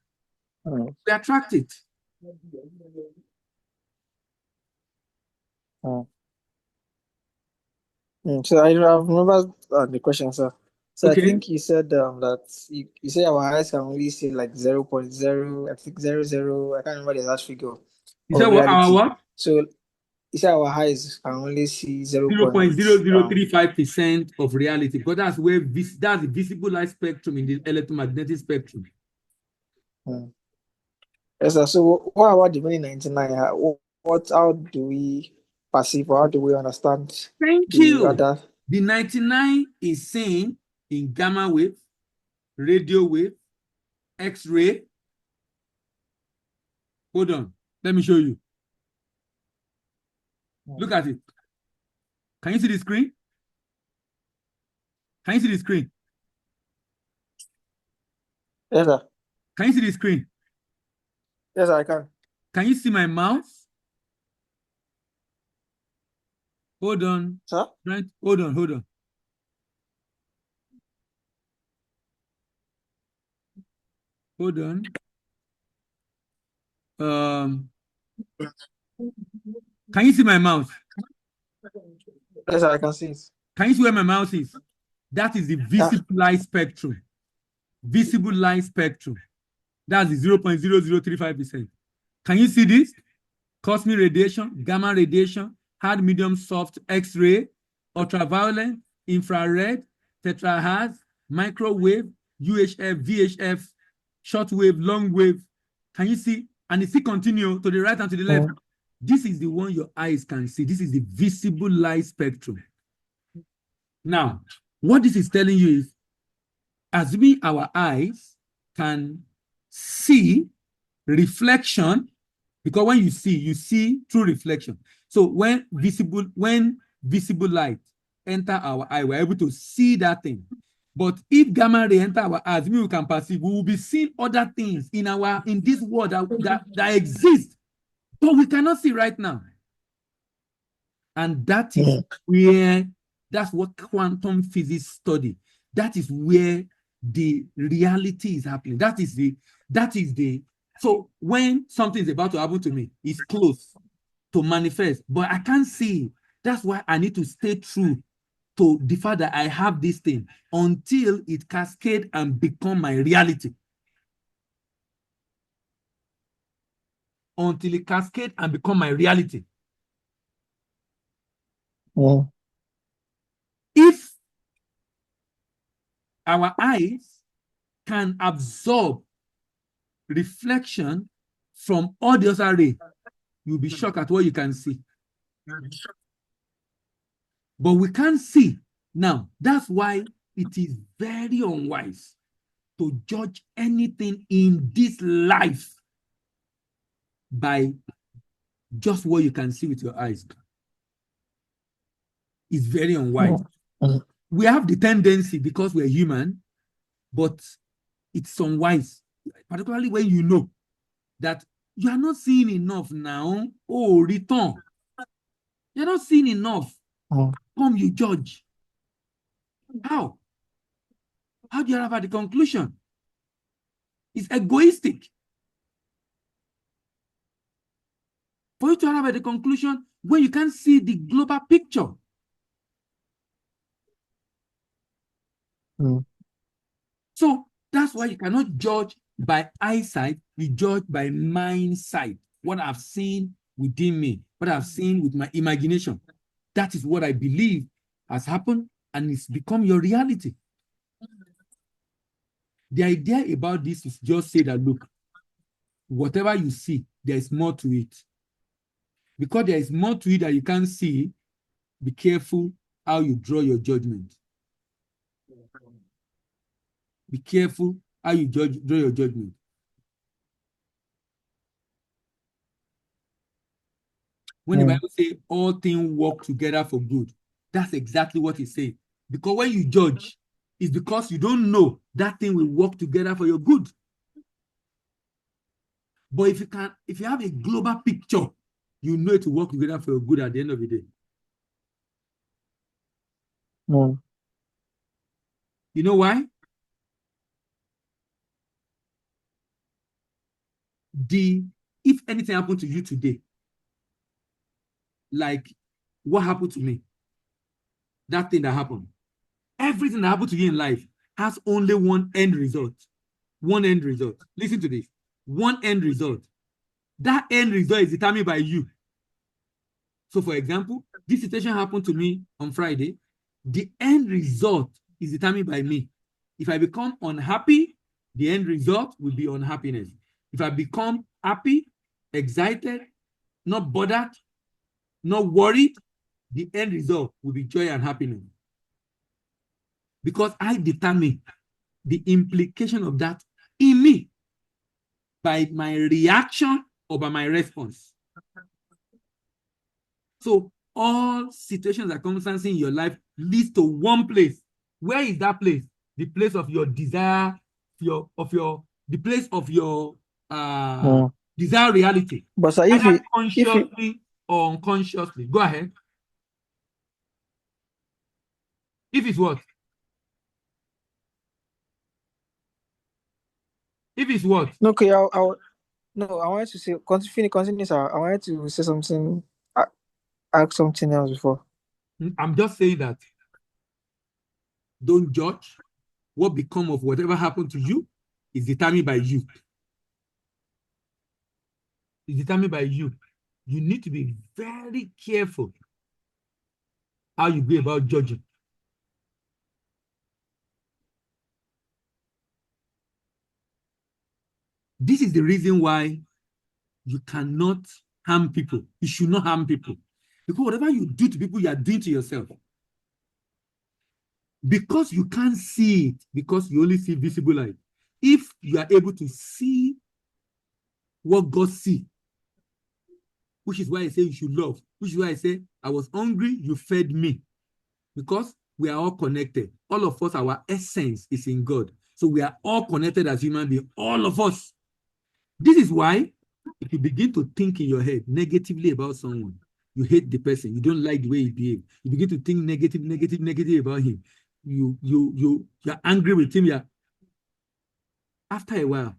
You will attract it. So I remember the question, sir. So Okay. I think you said that you say our highs can only see like 0.0, I think 00. I can't remember the exact figure. You said what? Our what? So you say our highs can only see 0.0035% of reality, because that's where that's the visible light spectrum in the electromagnetic spectrum. Yes, sir. So what about the remaining 99? How do we perceive, or how do we understand? Thank you. The 99 is seen in gamma wave, radio wave, X-ray. Hold on. Let me show you. Look at it. Can you see the screen? Can you see the screen? Yes, sir. Can you see the screen? Yes, I can. Can you see my mouse? Hold on. Sir? Right? Hold on. Hold on. Can you see my mouse? Yes, sir, I can see it. Can you see where my mouse is? That is the visible light spectrum. Visible light spectrum. That's the 0.0035%. Can you see this? Cosmic radiation, gamma radiation, hard, medium, soft, X-ray, ultraviolet, infrared, terahertz, microwave, UHF, VHF, shortwave, long wave. Can you see? And it still continue to the right and to the left. This is the one your eyes can see. This is the visible light spectrum. Now, what this is telling you is, assuming our eyes can see reflection, because when you see through reflection. So when visible light enter our eye, we're able to see that thing. But if gamma ray enter our eyes, we can perceive, we will be seeing other things in this world that exist, but we cannot see right now. And that is that's what quantum physics study. That is where the reality is happening. That is the so when something is about to happen to me, it's close to manifest, but I can't see it. That's why I need to stay true to the fact that I have this thing until it cascades and become my reality. Until it cascades and become my reality. If our eyes can absorb reflection from all the other rays, you'll be shocked at what you can see. But we can't see. Now, that's why it is very unwise to judge anything in this life by just what you can see with your eyes. It's very unwise. We have the tendency, because we're human, but it's unwise, particularly when you know that you are not seeing enough now. Oh, return. You're not seeing enough. Come, you judge. How? How do you arrive at the conclusion? It's egoistic. For you to arrive at the conclusion when you can't see the global picture. So that's why you cannot judge by eyesight, you judge by mind sight. What I've seen within me, what I've seen with my imagination. That is what I believe has happened, and it's become your reality. The idea about this is just say that, look, whatever you see, there is more to it. Because there is more to it that you can't see, be careful how you draw your judgment. Be careful how you draw your judgment. When the Bible says all things work together for good, that's exactly what it says. Because when you judge, it's because you don't know that thing will work together for your good. But if you have a global picture, you know it will work together for your good at the end of the day. You know why? If anything happened to you today, like what happened to me, that thing that happened, everything that happened to you in life has only one end result. One end result. Listen to this. One end result. That end result is determined by you. So, for example, this situation happened to me on Friday. The end result is determined by me. If I become unhappy, the end result will be unhappiness. If I become happy, excited, not bothered, not worried, the end result will be joy and happiness. Because I determine the implication of that in me by my reaction or by my response. So all situations and circumstances in your life leads to one place. Where is that place? The place of your desire, the place of your desire reality. But sir, either consciously or unconsciously. Go ahead. If it's what? If it's what? Okay, no, I wanted to say, continue, sir. I wanted to say something, ask something else before. I'm just saying that don't judge. What become of whatever happened to you is determined by you. It's determined by you. You need to be very careful how you go about judging. This is the reason why you cannot harm people. You should not harm people. Because whatever you do to people, you are doing to yourself. Because you can't see it, because you only see visible light. If you are able to see what God sees, which is why I say you should love, which is why I say, I was hungry, you fed me. Because we are all connected. All of us, our essence is in God. So we are all connected as human beings, all of us. This is why if you begin to think in your head negatively about someone, you hate the person, you don't like the way he behaves, you begin to think negative about him, you're angry with him, after a while,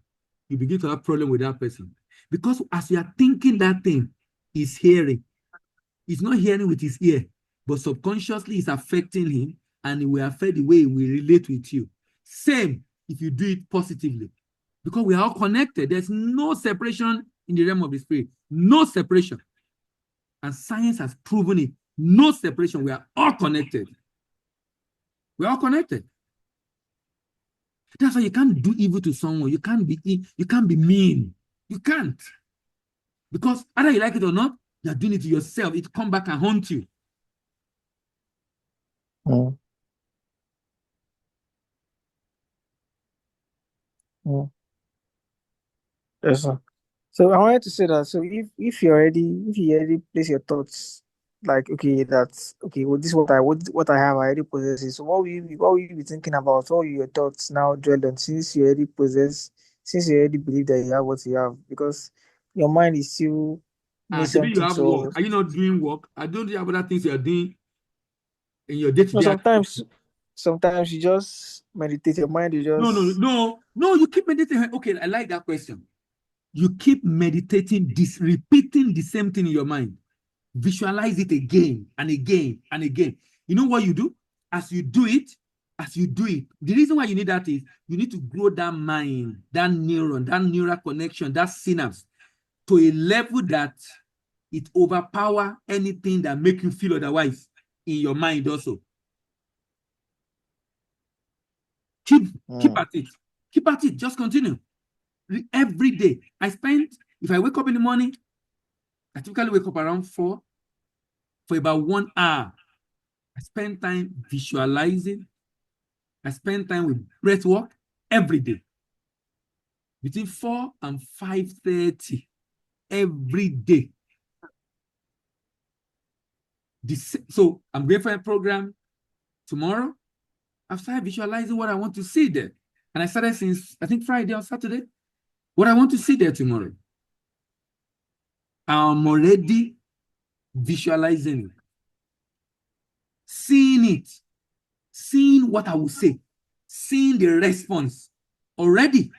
you begin to have problem with that person. Because as you are thinking that thing, he's hearing. He's not hearing with his ear, but subconsciously it's affecting him, and it will affect the way he will relate with you. Same if you do it positively. Because we are all connected. There's no separation in the realm of the spirit. No separation. And science has proven it. No separation. We are all connected. We are all connected. That's why you can't do evil to someone. You can't be mean. You can't. Because either you like it or not, you're doing it to yourself. It come back and haunt you. Mm. Mm. Yes, sir. So I wanted to say that, so if you already place your thoughts, like, okay, that's okay, well, this is what I have, I already possess it. So what will you be thinking about? What will your thoughts now dwell on, since you already believe that you have what you have? Because your mind is still need Maybe you something have to work. almost. Are you not doing work? I don't have other things you are doing in your day-to-day. No, sometimes you just meditate, your mind is just. No, you keep meditating. Okay, I like that question. You keep meditating, repeating the same thing in your mind. Visualize it again and again and again. You know what you do? As you do it, the reason why you need that is you need to grow that mind, that neuron, that neural connection, that synapse to a level that it overpower anything that make you feel otherwise in your mind also. Keep at it. Keep at it. Just continue. Every day. If I wake up in the morning, I typically wake up around 4 for about 1 hour. I spend time visualizing. I spend time with breath work every day. Between 4 and 5:30 every day. So I'm going for a program tomorrow. I've started visualizing what I want to see there. And I started since, I think, Friday or Saturday. What I want to see there tomorrow. I'm already visualizing it. Seeing it. Seeing what I will say. Seeing the response already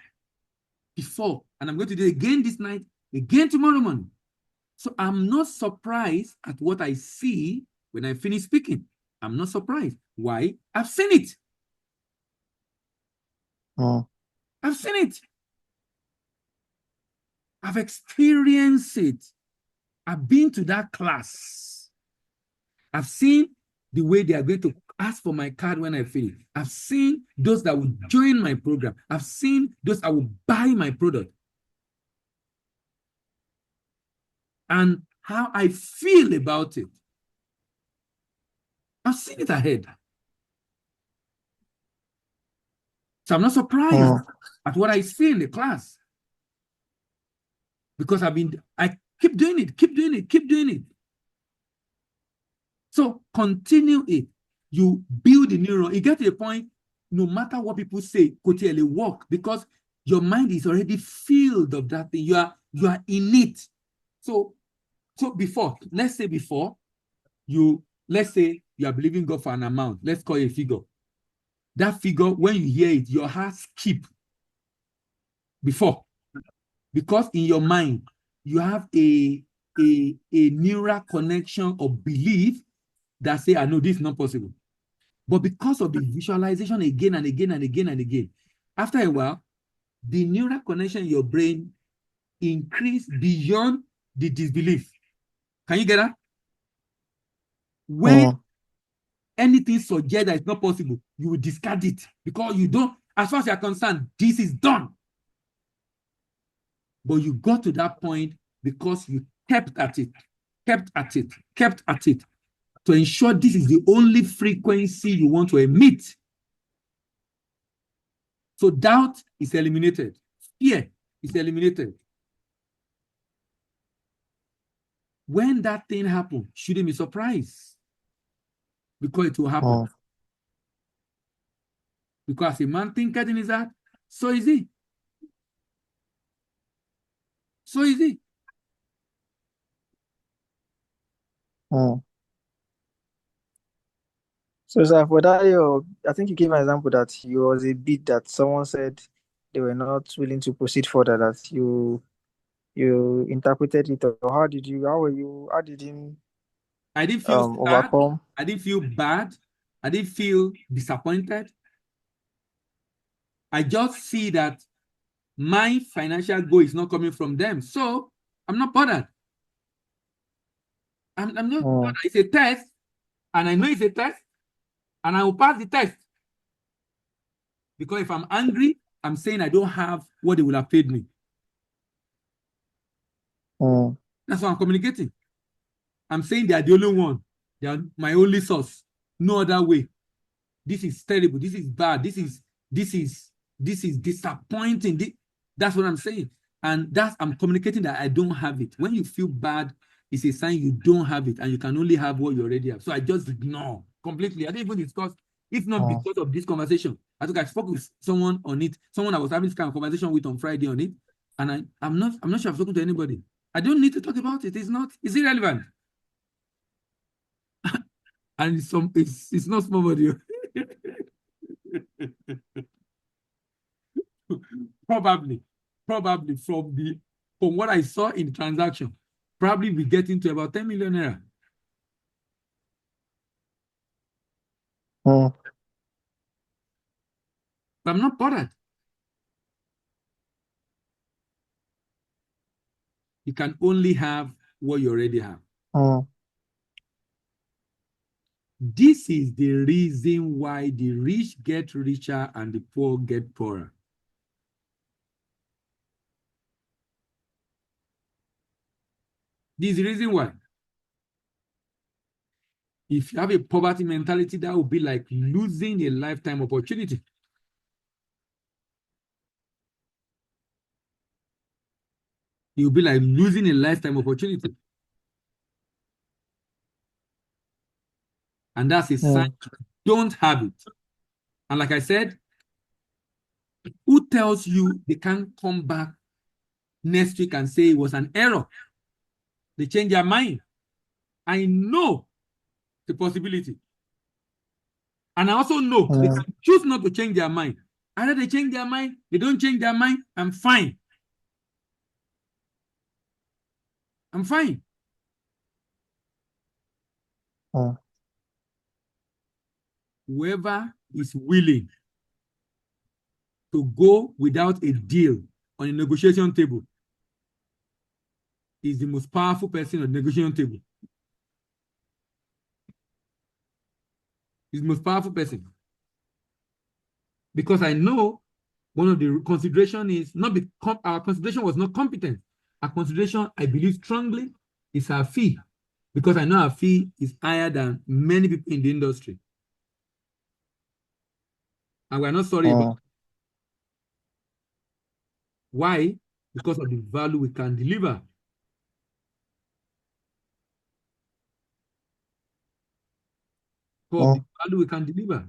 before. And I'm going to do it again this night, again tomorrow morning. So I'm not surprised at what I see when I finish speaking. I'm not surprised. Why? I've seen it. I've seen it. I've experienced it. I've been to that class. I've seen the way they are going to ask for my card when I finish. I've seen those that will join my program. I've seen those that will buy my product. And how I feel about it. I've seen it ahead. So I'm not surprised at what I see in the class. Because I keep doing it. So continue it. You build the neuron. You get to a point, no matter what people say, Kotiele, work, because your mind is already filled of that thing. You are in it. So let's say you are believing God for an amount. Let's call it a figure. That figure, when you hear it, your heart skip before. Because in your mind, you have a neural connection of belief that say, I know this is not possible. But because of the visualization again and again and again and again, after a while, the neural connection in your brain increase beyond the disbelief. Can you get that? When anything suggests that it's not possible, you will discard it because you don't, as far as you're concerned, this is done. But you got to that point because you kept at it, kept at it, kept at it to ensure this is the only frequency you want to emit. So doubt is eliminated. Fear is eliminated. When that thing happens, shouldn't be surprised because it will happen. Because a man thinketh in his heart, so is he. So is he. So, sir, for that, I think you gave an example that you was a bid that someone said they were not willing to proceed further. That you interpreted it, or how did you? How did you I didn't feel sad. overcome? I didn't feel bad. I didn't feel disappointed. I just see that my financial goal is not coming from them. So I'm not bothered. I'm not bothered. It's a test, and I know it's a test, and I will pass the test. Because if I'm angry, I'm saying I don't have what they will have paid me. That's why I'm communicating. I'm saying they are the only one. They are my only source. No other way. This is terrible. This is bad. This is disappointing. That's what I'm saying. And I'm communicating that I don't have it. When you feel bad, it's a sign you don't have it, and you can only have what you already have. So I just ignore completely. I didn't even discuss, if not because of this conversation. I think I spoke with someone on it, someone I was having this kind of conversation with on Friday on it, and I'm not sure I've spoken to anybody. I don't need to talk about it. It's irrelevant. And it's not somebody. Probably from what I saw in the transaction, probably we get into about 10 million naira. But I'm not bothered. You can only have what you already have. This is the reason why the rich get richer and the poor get poorer. This is the reason why. If you have a poverty mentality, that would be like losing a lifetime opportunity. You'll be like losing a lifetime opportunity. And that's a sign you don't have it. And like I said, who tells you they can't come back next week and say it was an error? They change their mind. I know the possibility. And I also know they can choose not to change their mind. Either they change their mind, they don't change their mind, I'm fine. I'm fine. Whoever is willing to go without a deal on a negotiation table is the most powerful person on the negotiation table. Is the most powerful person. Because I know one of the consideration is not because our consideration was not competent. Our consideration, I believe strongly, is our fee. Because I know our fee is higher than many people in the industry. And we're not sorry about it. Why? Because of the value we can deliver. For the value we can deliver.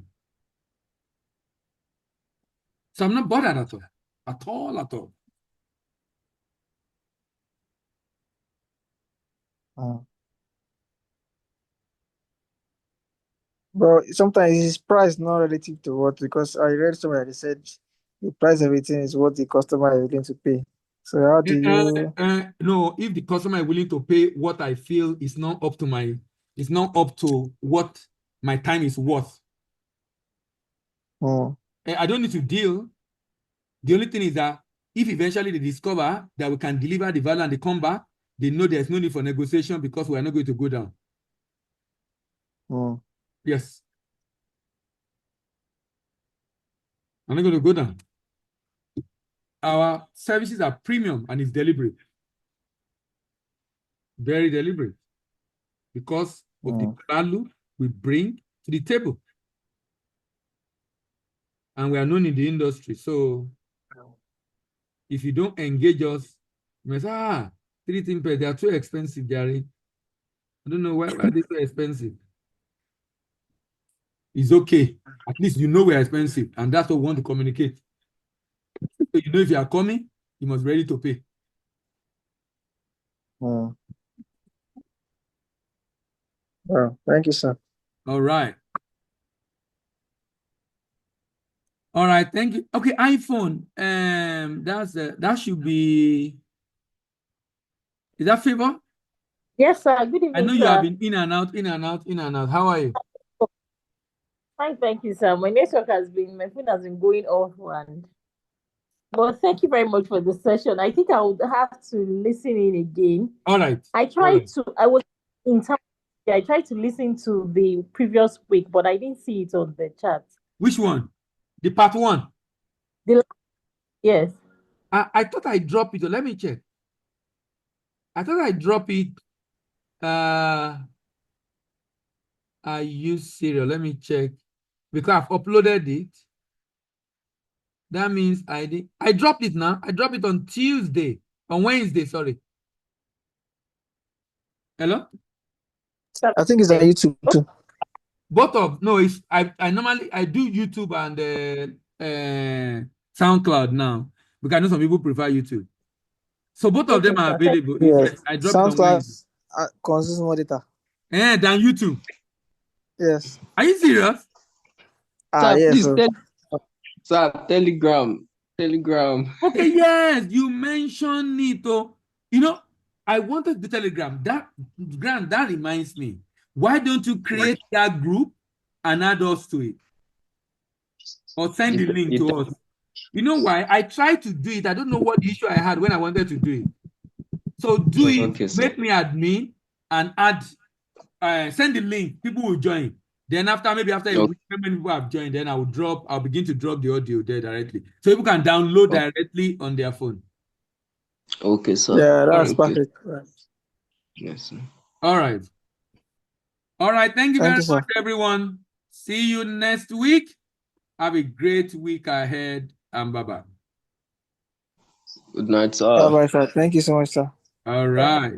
So I'm not bothered at all. At all, at all. But sometimes his price not relative to what, because I read somewhere they said the price of everything is what the customer is willing to pay. So how do you? No, if the customer is willing to pay what I feel is not up to what my time is worth. I don't need to deal. The only thing is that if eventually they discover that we can deliver the value and they come back, they know there's no need for negotiation because we are not going to go down. Yes. I'm not going to go down. Our services are premium and it's deliberate. Very deliberate. Because of the value we bring to the table. And we are known in the industry. So if you don't engage us, you may say, 3 things per, they are too expensive, Gary. I don't know why are they so expensive. It's okay. At least you know we are expensive, and that's what we want to communicate. So you know if you are coming, you must be ready to pay. Well, thank you, sir. All right. All right, thank you. Okay, iPhone. That should be. Is that Favor? Yes, sir. Good I know evening, you have sir. been in and out, in and out, in and out. How are you? Fine, thank you, sir. My phone has been going off but thank you very much for the session. I think I would have to listen in again. All right. I tried to listen to the previous week, but I didn't see it on the chat. Which one? The part 1. Yes. I thought I dropped it. Let me check. I thought I dropped it. I use serial. Let me check. Because I've uploaded it. That means I dropped it now. I dropped it on Tuesday. On Wednesday, sorry. Hello? I think it's on YouTube too. Both of no, it's I normally do YouTube and SoundCloud now because I know some people prefer YouTube. So both of them are available. Yes. I dropped it on SoundCloud Wednesday. consumes more data. Than YouTube. Yes. Are you serious? Sir, Yes, please sir. sir, Telegram. Okay, yes, you mentioned it. You know, I wanted the Telegram. That reminds me. Why don't you create that group and add us to it? Or send the link to us. You know why? I tried to do it. I don't know what issue I had when I wanted to do it. So do it, Okay, sir. make me admin and add, send the link. People will join. Then after a week, how many people have joined, then I'll begin to drop the audio there directly. So people can download directly on their phone. Okay, sir. Yeah, that's perfect. Right. Yes, sir. All right. All right. Thank you very Sir. much, everyone. See you next week. Have a great week ahead, and bye-bye. Good night, sir. Bye-bye, sir. Thank you so much, sir. All right.